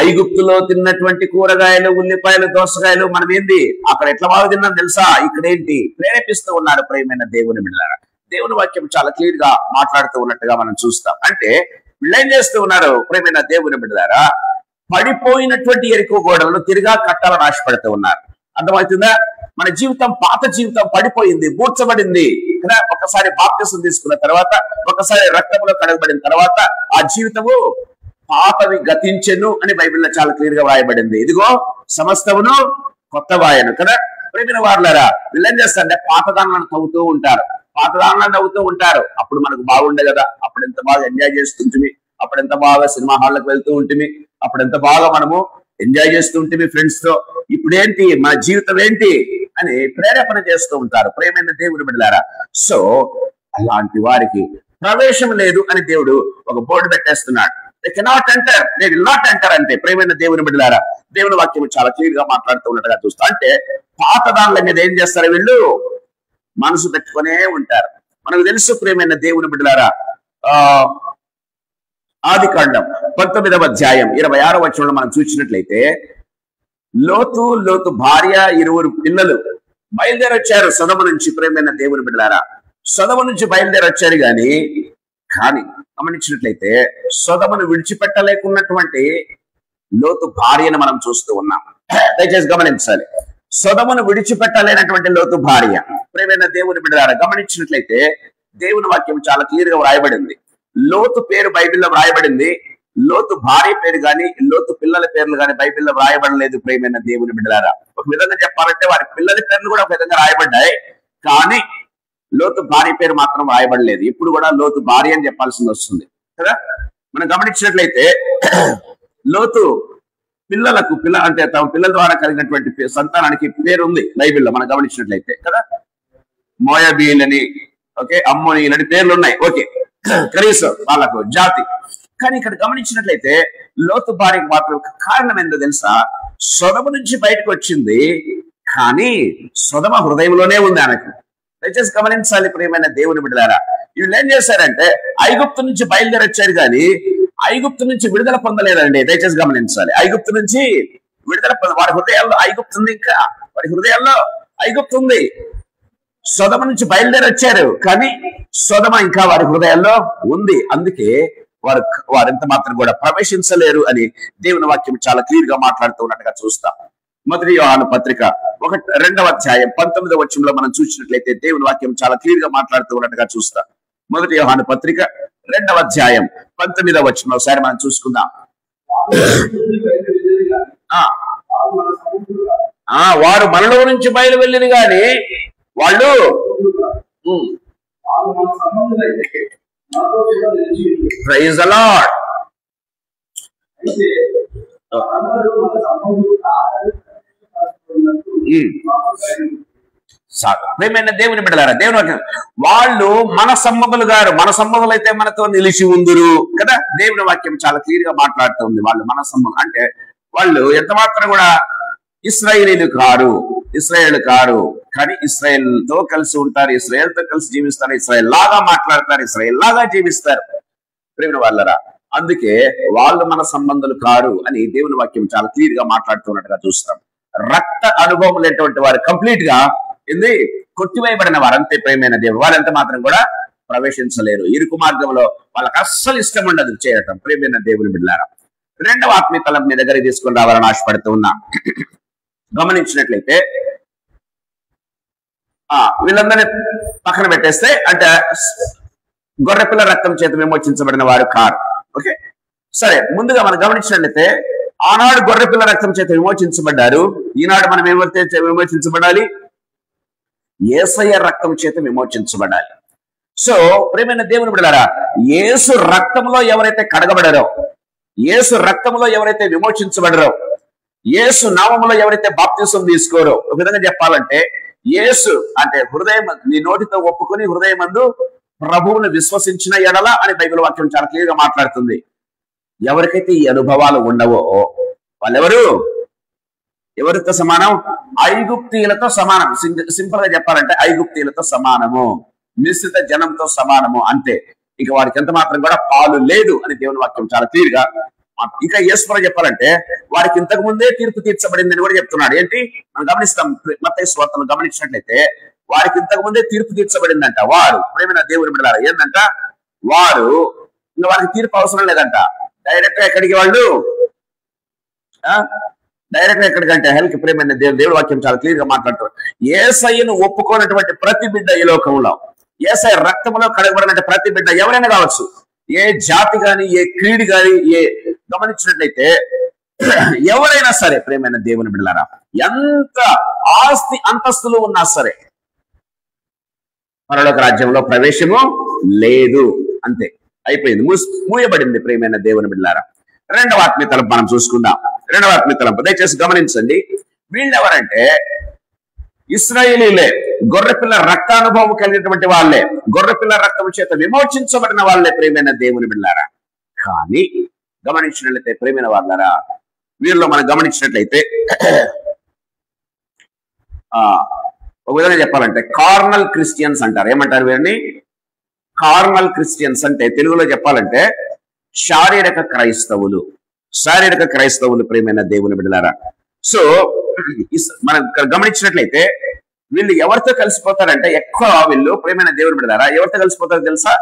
[SPEAKER 2] ఐగుప్తులో తిన్నటువంటి కూరగాయలు, ఉల్లిపాయలు, దోసకాయలు మనం ఏంది అక్కడ ఎట్లా బాగా తిన్నాం తెలుసా? ఇక్కడేంటి ప్రేరేపిస్తూ ఉన్నారు. ప్రేమైన దేవుని బిడ్డలారా, దేవుని వాక్యం చాలా క్లియర్ గా మాట్లాడుతూ ఉన్నట్టుగా మనం చూస్తాం. అంటే వీళ్ళు ఏం చేస్తూ ఉన్నారు? ప్రేమైన దేవుని బిడ్డలారా, పడిపోయినటువంటి ఎరుకో గోడలను తిరిగా కట్టాలని ఆశపడుతూ ఉన్నారు. అర్థమవుతుందా? మన జీవితం, పాత జీవితం పడిపోయింది, బూడ్చబడింది కదా. ఒకసారి బాప్తిసం తీసుకున్న తర్వాత, ఒకసారి రక్తంలో కడగబడిన తర్వాత ఆ జీవితము పాతవి గతించెను అని బైబిల్లో చాలా క్లియర్ గా వ్రాయబడింది. ఇదిగో సమస్తమును కొత్తవాయను కదా. ప్రేమిన వారులారా, వీళ్ళు ఏం చేస్తారంటే పాతదానాలను తవ్వుతూ ఉంటారు, పాతదానాలను నవ్వుతూ ఉంటారు. అప్పుడు మనకు బాగుండే కదా, అప్పుడు ఎంత బాగా ఎంజాయ్ చేస్తుంటుంది, అప్పుడు ఎంత బాగా సినిమా హాల్లకు వెళ్తూ ఉంటుంది, అప్పుడు ఎంత బాగా మనము ఎంజాయ్ చేస్తూ ఉంటుంది ఫ్రెండ్స్ తో. ఇప్పుడేంటి మన జీవితం ఏంటి అని ప్రేరేపణ చేస్తూ ఉంటారు. ప్రేమైన దేవుని బిడ్డలారా, సో అలాంటి వారికి ప్రవేశం లేదు అని దేవుడు ఒక బోర్డు పెట్టేస్తున్నాడు. They cannot enter, they will not enter అంటే ప్రేమైన దేవుని బిడ్డలారా, దేవుని వాక్యం చాలా క్లియర్ గా మాట్లాడుతూ ఉన్నట్టుగా చూస్తా. అంటే పాత దానిల మీద ఏం చేస్తారు వీళ్ళు? మనసు పెట్టుకునే ఉంటారు. మనకు తెలుసు ప్రేమైన దేవుని బిడ్డలారా, ఆదికాండం 19వ అధ్యాయం 26వ వచనంలో మనం చూసినట్లయితే లోతు భార్య 2 పిల్లలు బయలుదేరొచ్చారు సొదొమ నుంచి. ప్రేమైన దేవుని బిడ్డలారా, సొదొమ నుంచి బయలుదేరొచ్చారు కానీ గమనించినట్లయితే సొదొమను విడిచిపెట్టలేకున్నటువంటి లోతు భార్యను మనం చూస్తూ ఉన్నాం. దయచేసి గమనించాలి, సొదొమను విడిచిపెట్టలేనటువంటి లోతు భార్య. ప్రేమైన దేవుని బిడ్డలారా, గమనించినట్లయితే దేవుని వాక్యం చాలా క్లియర్ గా వ్రాయబడింది. లోతు పేరు బైబిల్లో వ్రాయబడింది, లోతు భార్య పేరు గాని లోతు పిల్లల పేర్లు గాని బైబిల్లో వ్రాయబడలేదు. ప్రేమైన దేవుని బిడ్డలారా, ఒక విధంగా చెప్పాలంటే వారి పిల్లల పేర్లు కూడా ఒక విధంగా రాయబడ్డాయి, కానీ లోతు భార్య పేరు మాత్రం రాయబడలేదు. ఇప్పుడు కూడా లోతు భార్య అని చెప్పాల్సి వస్తుంది కదా. మనం గమనించినట్లయితే లోతు పిల్లలకు అంటే తమ పిల్లల ద్వారా కలిగినటువంటి సంతానానికి పేరు ఉంది బైబిల్లో మనం గమనించినట్లయితే కదా. మోయాబీలని, ఓకే, అమ్మోనీలని పేర్లు ఉన్నాయి, ఓకే, కనీసం వాళ్ళకు జాతి. కానీ ఇక్కడ గమనించినట్లయితే లోతు భార్యకు మాత్రం కారణం ఏందో తెలుసా? సొదొమ నుంచి బయటకు వచ్చింది, కానీ సొదొమ హృదయంలోనే ఉంది ఆమెకు. దయచేసి గమనించాలి ప్రియమైన దేవుని బిడ్డలారా, వీళ్ళు ఏం చేశారంటే ఐగుప్తు నుంచి బయలుదేరొచ్చారు కానీ ఐగుప్తు నుంచి విడుదల పొందలేదండి. దయచేసి గమనించాలి, ఐగుప్తు నుంచి విడుదల వారి హృదయాల్లో ఐగుప్తు ఉంది, ఇంకా వారి హృదయాల్లో ఐగుప్తు ఉంది. సొదొమ నుంచి బయలుదేరొచ్చారు కానీ సొదొమ ఇంకా వారి హృదయాల్లో ఉంది. అందుకే వారెంత మాత్రం కూడా ప్రవేశించలేరు అని దేవుని వాక్యం చాలా క్లియర్ గా మాట్లాడుతూ ఉన్నట్టుగా చూస్తాం. మొదటి యోహాను పత్రిక 2వ అధ్యాయం 19వ వచనంలో మనం చూసినట్లయితే దేవుని వాక్యం చాలా క్లియర్ గా మాట్లాడుతూ ఉన్నట్టుగా చూస్తాం. మొదటి యోహాను పత్రిక 2వ అధ్యాయం 19వ వచనంలో ఒకసారి మనం చూసుకుందాం. వారు మనలో నుంచి బయలు వెళ్ళిన గాని వాళ్ళు ప్రైజ్ ది లార్డ్. ప్రేమైన దేవుని బిడ్డలారా, దేవుని వాళ్ళు మన సంబంధులు గారు, మన సంబంధులు అయితే మనతో నిలిచి ఉందురు కదా. దేవుని వాక్యం చాలా క్లియర్ గా మాట్లాడుతుంది. వాళ్ళు మన సంబంధం అంటే వాళ్ళు ఎంత మాత్రం కూడా ఇశ్రాయేలీలు కారు, కానీ ఇశ్రాయేల్ తో కలిసి ఉంటారు, ఇశ్రాయేల్ తో కలిసి జీవిస్తారు, ఇశ్రాయేల్ లాగా మాట్లాడతారు, ఇశ్రాయేల్ లాగా జీవిస్తారు. ప్రేమ వాళ్ళరా, అందుకే వాళ్ళు మన సంబంధులు కారు అని దేవుని వాక్యం చాలా క్లియర్ గా మాట్లాడుతున్నట్టుగా చూస్తాం. రక్త అనుభవం లేనటువంటి వారు కంప్లీట్ గా కొట్టివేయబడిన వారు అంతే. ప్రేమైన దేవుడు వాళ్ళంత మాత్రం కూడా ప్రవేశించలేరు. ఇరుకు మార్గంలో వాళ్ళకి అస్సలు ఇష్టం ఉండదు చేయటం. ప్రేమైన దేవుని బిడ్డలారా, 2వ ఆత్మీయ తలం మీ దగ్గర తీసుకుని రావాలని ఆశపడుతూ ఉన్నా. గమనించినట్లయితే వీళ్ళందరినీ పక్కన పెట్టేస్తే అంటే గొర్రెపిల్ల రక్తం చేత విమోచించబడిన వారు కారు. ఓకే, సరే, ముందుగా మనం గమనించినట్లయితే ఆనాడు గొర్రెపిల్ల రక్తం చేత విమోచించబడ్డారు. ఈనాడు మనం ఎవరితో విమోచించబడాలి? యేసయ్య రక్తం చేత విమోచించబడాలి. సో ప్రేమైన దేవుని బిడ్డలారా, యేసు రక్తంలో ఎవరైతే కడగబడారో, యేసు రక్తంలో ఎవరైతే విమోచించబడరో, యేసు నామములో ఎవరైతే బాప్తిసం తీసుకోరో, ఒక విధంగా చెప్పాలంటే యేసు అంటే హృదయం, నీ నోటితో ఒప్పుకొని హృదయమందు ప్రభువును విశ్వసించిన ఎడల అని బైబిల్ వాక్యం చాలా క్లియర్ గా మాట్లాడుతుంది. ఎవరికైతే ఈ అనుభవాలు ఉండవో ఎవరితో సమానం? ఐగుప్తీయులతో సమానం. సింపుల్ గా చెప్పాలంటే ఐగుప్తీయులతో సమానము, మిశ్రిత జనంతో సమానము, అంతే. ఇక వారికి ఎంత మాత్రం కూడా పాలు లేదు అని దేవుని వాక్యం చాలా క్లియర్ గా. ఇంకా యేసుప్రభు చెప్పాలంటే వారికి ఇంతకు ముందే తీర్పు తీర్చబడింది అని కూడా చెప్తున్నాడు. ఏంటి మనం గమనిస్తాం, మత్తయి సువార్తను గమనించినట్లయితే వారికి ఇంతకు ముందే తీర్పు తీర్చబడిందంట. వారు ప్రేమైన దేవుని బిడ్డలారా, ఏంటంట, వారు ఇంకా వారికి తీర్పు అవసరం లేదంట. డైరెక్ట్ గా ఎక్కడికి వాళ్ళు డైరెక్ట్ గా ఎక్కడికంటే హెల్త్. ప్రేమైన దేవుడి వాక్యం చాలా క్లియర్ గా మాట్లాడుతారు. యేసయ్యను ఒప్పుకోనటువంటి ప్రతి బిడ్డ ఈ లోకంలో, యేసయ్య రక్తంలో కడగబడిన ప్రతి బిడ్డ ఎవరైనా కావచ్చు, ఏ జాతి గాని, ఏ క్రీడి గాని, గమనించినట్లయితే ఎవరైనా సరే ప్రేమైన దేవుని బిడ్డలారా, ఎంత ఆస్తి అంతస్తులు ఉన్నా సరే పరలోక రాజ్యంలో ప్రవేశము లేదు, అంతే, అయిపోయింది, మూయబడింది. ప్రేమైన దేవుని బిడ్డలారా, 2వ ఆత్మీయ తలంపు మనం చూసుకుందాం. 2వ ఆత్మీయ తలంపు దయచేసి గమనించండి. వీళ్ళెవరంటే ఇశ్రాయేలీలే, గొర్రెపిల్ల రక్తానుభవం కలిగినటువంటి వాళ్ళే, గొర్రెపిల్ల రక్తం చేత విమోచించబడిన వాళ్ళే ప్రేమైన దేవుని బిడ్డలారా. కానీ గమనించినట్లయితే ప్రేమైన వాళ్ళారా, వీరిలో మనం గమనించినట్లయితే ఒక విధంగా చెప్పాలంటే కార్నల్ క్రిస్టియన్స్ అంటారు. ఏమంటారు వీరిని? కార్నల్ క్రిస్టియన్స్ అంటే తెలుగులో చెప్పాలంటే శారీరక క్రైస్తవులు. శారీరక క్రైస్తవులు ప్రేమైన దేవుని బిడ్డలారా. సో మనం గమనించినట్లయితే వీళ్ళు ఎవరితో కలిసిపోతారంటే ఎక్కువ వీళ్ళు ప్రేమైన దేవుని బిడ్డలారా ఎవరితో కలిసిపోతారో తెలుసా?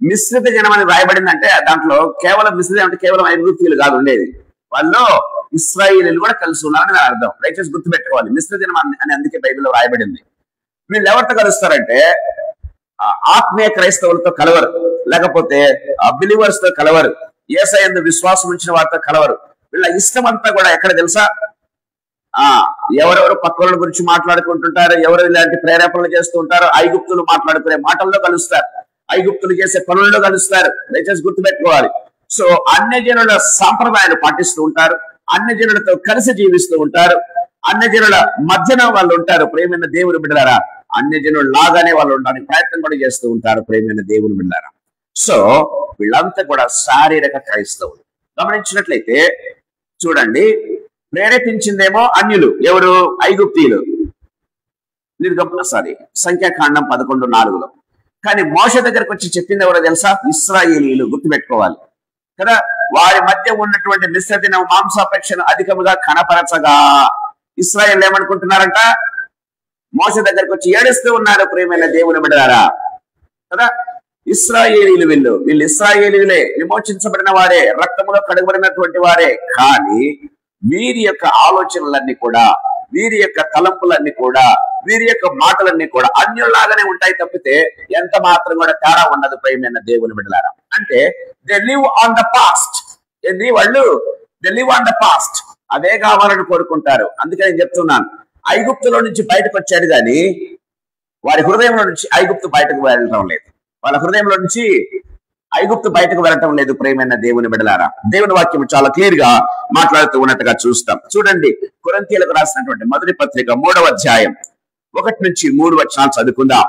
[SPEAKER 2] మిశ్రిత జనం అని రాయబడిందంటే దాంట్లో కేవలం మిశ్రిత అంటే కేవలం ఐగుప్తీయులు కాదు ఉండేది, వాళ్ళు ఇశ్రాయేలీలు కూడా కలిసి ఉన్నారని అర్థం. దయచేసి గుర్తుపెట్టుకోవాలి, మిశ్రిత జనం అని అందుకే బైబిల్లో రాయబడింది. వీళ్ళు ఎవరితో కలుస్తారంటే ఆత్మీయ క్రైస్తవులతో కలవరు, లేకపోతే బిలీవర్స్ తో కలవరు, యేసయ్యందు విశ్వాసం ఉంచిన వారితో కలవరు. వీళ్ళ ఇష్టం అంతా కూడా ఎక్కడ తెలుసా? ఎవరెవరు పక్కల గురించి మాట్లాడుకుంటుంటారు, ఎవరు ఇలాంటి ప్రేరేపణలు చేస్తూ ఉంటారు, ఐగుప్తులు మాట్లాడుకునే మాటల్లో కలుస్తారు, ఐగుప్తులు చేసే పనుల్లో కలుస్తారు. దయచేసి గుర్తుపెట్టుకోవాలి. సో అన్యజనుల సాంప్రదాయాలు పాటిస్తూ ఉంటారు, అన్యజనులతో కలిసి జీవిస్తూ ఉంటారు, అన్యజనుల మధ్యన వాళ్ళు ఉంటారు. ప్రేమైన దేవుని బిడ్డలారా, అన్యజనులు లాగానే వాళ్ళు ఉండడానికి ప్రయత్నం కూడా చేస్తూ ఉంటారు ప్రేమైన దేవుని బిడ్డలారా. సో వీళ్ళంతా కూడా శారీరక క్రైస్తవులు. గమనించినట్లయితే చూడండి, ప్రేరేపించిందేమో అన్యులు, ఎవరు? ఐగుప్తీయులు. సంఖ్యాకాండం 11:4. కానీ మోషే దగ్గరకు వచ్చి చెప్పింది ఎవరో తెలుసా? ఇశ్రాయేలీలు. గుర్తుపెట్టుకోవాలి కదా. వారి మధ్య ఉన్నటువంటి మిశ్రదిన మాంసాపేక్షను అధికముగా కనపరచగా ఇశ్రాయేల్ ఏమనుకుంటున్నారంట? మోషే దగ్గరకు వచ్చి ఏడుస్తూ ఉన్నారు ప్రేమైన దేవుని బిడ్డలారా కదా. ఇశ్రాయేలీలు వీళ్ళు ఇశ్రాయేలీలే, విమోచించబడిన వారే, రక్తములో కడగబడినటువంటి వారే. కానీ వీరి యొక్క ఆలోచనలన్నీ కూడా, వీరి యొక్క తలంపులన్నీ కూడా, వీరి యొక్క మాటలన్నీ కూడా అన్యుల్లాగానే ఉంటాయి తప్పితే ఎంత మాత్రం కూడా తేడా ఉండదు ప్రేమైన దేవుని బిడ్డలారా. అంటే they live on the past. They live on the past. అదే కావాలని కోరుకుంటారు. అందుకే నేను చెప్తున్నాను, ఐగుప్తులో నుంచి బయటకు వచ్చాడు కానీ వారి హృదయంలో నుంచి ఐగుప్తు బయటకు వెళ్ళటం లేదు. వాళ్ళ హృదయంలో నుంచి ఐగుప్తు బయటకు వెళ్ళటం లేదు ప్రేమైన దేవుని బిడ్డలారా. దేవుని వాక్యం చాలా క్లియర్ గా మాట్లాడుతూ ఉన్నట్టుగా చూస్తాం. చూడండి, కొరింథీయులకు రాసినటువంటి మొదటి పత్రిక 3వ అధ్యాయం 1-3 చదువుకుందాం.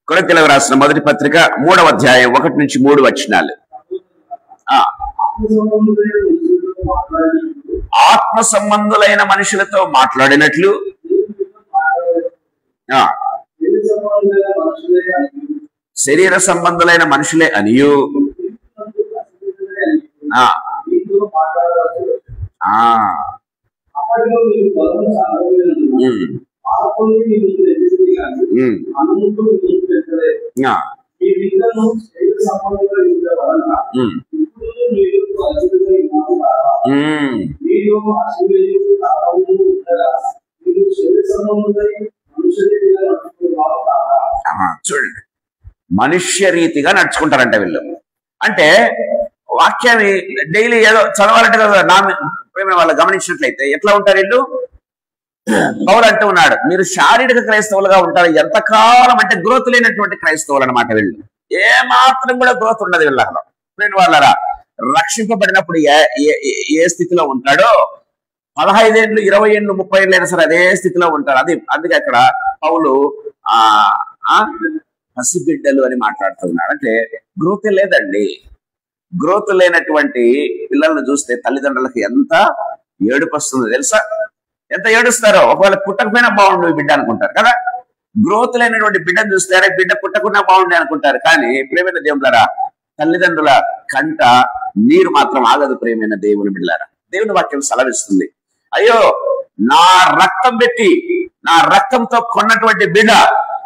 [SPEAKER 2] కొరింథీయులకు రాసిన మొదటి పత్రిక 3వ అధ్యాయం 1-3. ఆత్మ సంబంధులైన మనుషులతో మాట్లాడినట్లు శరీర సంబంధులైన మనుషులే అనియు చూడండి, మనుష్య రీతిగా నడుచుకుంటారంట వీళ్ళు. అంటే వాక్యాన్ని డైలీ ఏదో చదవాలంటే కదా. నా ప్రేమ వాళ్ళు గమనించినట్లయితే ఎట్లా ఉంటారు వీళ్ళు? పౌలు అంటూ ఉన్నాడు, మీరు శారీరక క్రైస్తవులుగా ఉంటారు. ఎంతకాలం అంటే గ్రోత్ లేనటువంటి క్రైస్తవులు అనమాట వీళ్ళు. ఏ మాత్రం కూడా గ్రోత్ ఉండదు వీళ్ళలో. ఫ్రెండ్ వాళ్ళరా, రక్షింపబడినప్పుడు ఏ స్థితిలో ఉంటాడో 15 ఏళ్ళు, 20 ఏళ్ళు, 30 ఏళ్ళు అయినా సరే అదే స్థితిలో ఉంటారు. అందుకే అక్కడ పౌలు పసిబిడ్డలు అని మాట్లాడుతున్నాడు. అంటే గ్రోత్ లేదండి. గ్రోత్ లేనటువంటి పిల్లలను చూస్తే తల్లిదండ్రులకు ఎంత ఏడుపు వస్తుందో తెలుసా? ఎంత ఏడుస్తారో. ఒకవేళ పుట్టకపోయినా బాగుండు బిడ్డ అనుకుంటారు కదా. గ్రోత్ లేనటువంటి బిడ్డను చూస్తే అరే బిడ్డ పుట్టకున్నా బాగుండే అనుకుంటారు. కానీ ప్రేమైన దేవులారా, తల్లిదండ్రుల కంట నీరు మాత్రం ఆగదు ప్రేమైన దేవుని బిడ్డలారా. దేవుని వాక్యం సెలవిస్తుంది, అయ్యో నా రక్తం పెట్టి నా రక్తంతో కొన్నటువంటి బిడ్డ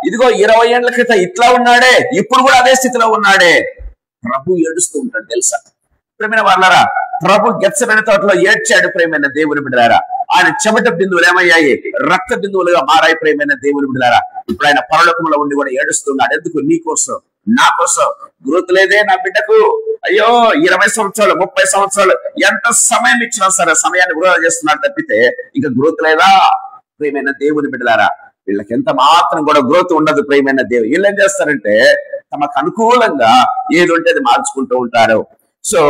[SPEAKER 2] ఇదిగో 20 ఏళ్ల క్రితం ఇట్లా ఉన్నాడే, ఇప్పుడు కూడా అదే స్థితిలో ఉన్నాడే. ప్రభు ఏడుస్తూ ఉంటాడు తెలుసా ప్రేమైన వాళ్ళారా. ప్రభు గెత్సెమనే తోటలో ఏడ్చాడు ప్రేమైన దేవుని బిడ్డలారా. ఆయన చెమట బిందువులు ఏమయ్యాయి? రక్త బిందువులుగా మారాయి ప్రేమైన దేవుని బిడ్డలారా. ఇప్పుడు ఆయన పరలోకంలో ఉండి కూడా ఏడుస్తున్నాడు. ఎందుకు? నీ కోసం, నా కోసం. గ్రోత్ లేదే నా బిడ్డకు. అయ్యో 20 సంవత్సరాలు, 30 సంవత్సరాలు ఎంత సమయం ఇచ్చినా సరే సమయాన్ని వృధా చేస్తున్నాడు తప్పితే ఇంకా గ్రోత్ లేదా ప్రేమైన దేవుని బిడ్డలారా. వీళ్ళకి ఎంత మాత్రం కూడా గ్రోత్ ఉండదు ప్రేమైన దేవుడు. వీళ్ళు ఏం చేస్తారంటే తమకు అనుకూలంగా ఏది ఉంటే అది మార్చుకుంటూ ఉంటారు. సో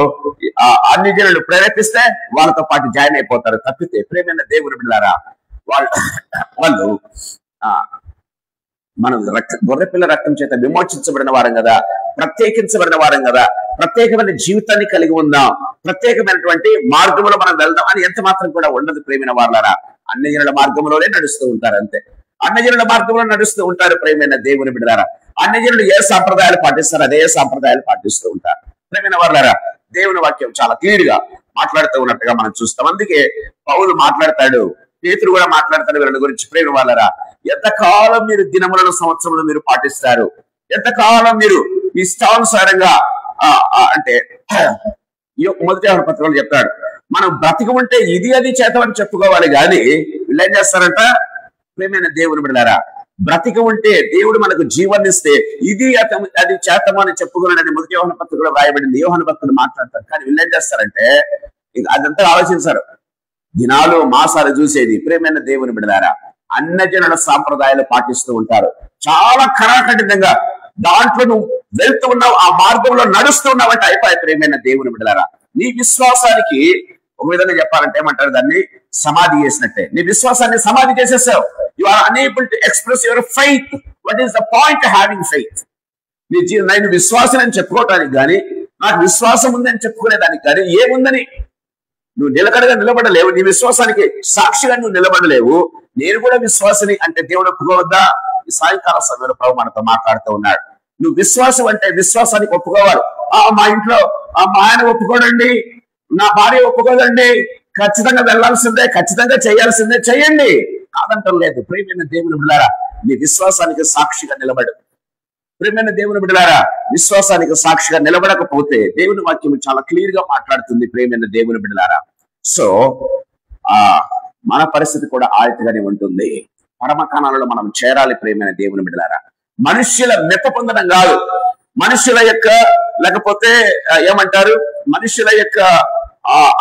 [SPEAKER 2] అన్ని జనులు ప్రేరేపిస్తే వాళ్ళతో పాటు జాయిన్ అయిపోతారు. తప్పితే ప్రేమైన దేవుని బిడ్డలారా వాళ్ళు మనం గొర్రెపిల్ల రక్తం చేత విమోచించబడిన వారం కదా, ప్రత్యేకించబడిన వారం కదా, ప్రత్యేకమైన జీవితాన్ని కలిగి ఉందాం, ప్రత్యేకమైనటువంటి మార్గంలో మనం వెళ్దాం అని ఎంత మాత్రం కూడా ఉండదు. ప్రేమైన వాళ్ళారా అన్ని జనుల మార్గంలోనే నడుస్తూ ఉంటారు. అంతే, అన్ని జనుల మార్గంలో నడుస్తూ ఉంటారు. ప్రేమైన దేవుని బిడ్డలారా అన్ని జనులు ఏ సాంప్రదాయాలు పాటిస్తారు అదే సాంప్రదాయాలు పాటిస్తూ ఉంటారు. ప్రేమైన వాళ్ళారా దేవుని వాక్యం చాలా క్లియర్ గా మాట్లాడుతూ ఉన్నట్టుగా మనం చూస్తాం. అందుకే పౌలు మాట్లాడతాడు, పేతురు కూడా మాట్లాడతాడు వీళ్ళ గురించి. ప్రేమ వాళ్ళరా ఎంతకాలం మీరు దినములను సంవత్సరంలో మీరు పాటిస్తారు, ఎంతకాలం మీరు ఇష్టానుసారంగా అంటే మొదటి యోహాను పత్రికలో చెప్తాడు, మనం బ్రతికి ఉంటే ఇది అది చేతమని చెప్పుకోవాలి. కానీ వీళ్ళు ఏం చేస్తారంట, ప్రేమైన దేవుని బిడ్డలారా బ్రతికి ఉంటే దేవుడు మనకు జీవాన్ని ఇస్తే ఇది అది చేతము అని చెప్పుకోవాలని మొదటి యోహాను పత్రికలో రాయబడింది. యోహాను భక్తులు మాట్లాడతారు. కానీ వీళ్ళు ఏం చేస్తారంటే అదంతా ఆలోచించారు, దినాలు మాసాలు చూసేది. ప్రేమైన దేవుని బిడ్డలారా అన్యజనుల సాంప్రదాయాలు పాటిస్తూ ఉంటారు. చాలా కరాఖండితంగా దాంట్లో నువ్వు వెళ్తూ ఉన్నావు, ఆ మార్గంలో నడుస్తూ ఉన్నావంటే అయిపోయి. ప్రేమైన దేవుని బిడ్డలారా నీ విశ్వాసానికి ఒక విధంగా చెప్పాలంటే ఏమంటారు, దాన్ని సమాధి చేసినట్టే. నీ విశ్వాసాన్ని సమాధి చేసేసావు. You are unable to express your faith. What is the point having faith? నేను విశ్వాసం అని చెప్పుకోవటానికి కానీ, నాకు విశ్వాసం ఉందని చెప్పుకునేదానికి కానీ ఏముందని నువ్వు నిలకడగా నిలబడలేవు. నీ విశ్వాసానికి సాక్షిగా నువ్వు నిలబడలేవు. నేను కూడా విశ్వాసిని అంటే దేవుడు ఒప్పుకోవద్దా? ఈ సాయంకాల సమయంలో ప్రభు మనతో మాట్లాడుతూ ఉన్నాడు. నువ్వు విశ్వాసం అంటే విశ్వాసానికి ఒప్పుకోవాలి. మా ఇంట్లో మా ఆయన ఒప్పుకోడండి, నా భార్య ఒప్పుకోదండి, ఖచ్చితంగా వెళ్లాల్సిందే, ఖచ్చితంగా చేయాల్సిందే, చెయ్యండి కాదంటారు లేదు. ప్రియమైన దేవుని బిడ్డలారా నీ విశ్వాసానికి సాక్షిగా నిలబడు. ప్రియమైన దేవుని బిడ్డలారా విశ్వాసానికి సాక్షిగా నిలబడకపోతే దేవుని వాక్యం చాలా క్లియర్ గా మాట్లాడుతుంది. ప్రియమైన దేవుని బిడ్డలారా సో మన పరిస్థితి కూడా ఆయుతగానే ఉంటుంది. పరమకాణాలలో మనం చేరాలి. ప్రియమైన దేవుని బిడ్డలారా మనుష్యుల మెప్ప పొందడం కాదు, మనుషుల యొక్క లేకపోతే ఏమంటారు మనుషుల యొక్క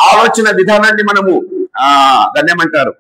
[SPEAKER 2] ఆలోచన విధానాన్ని మనము దాన్ని ఏమంటారు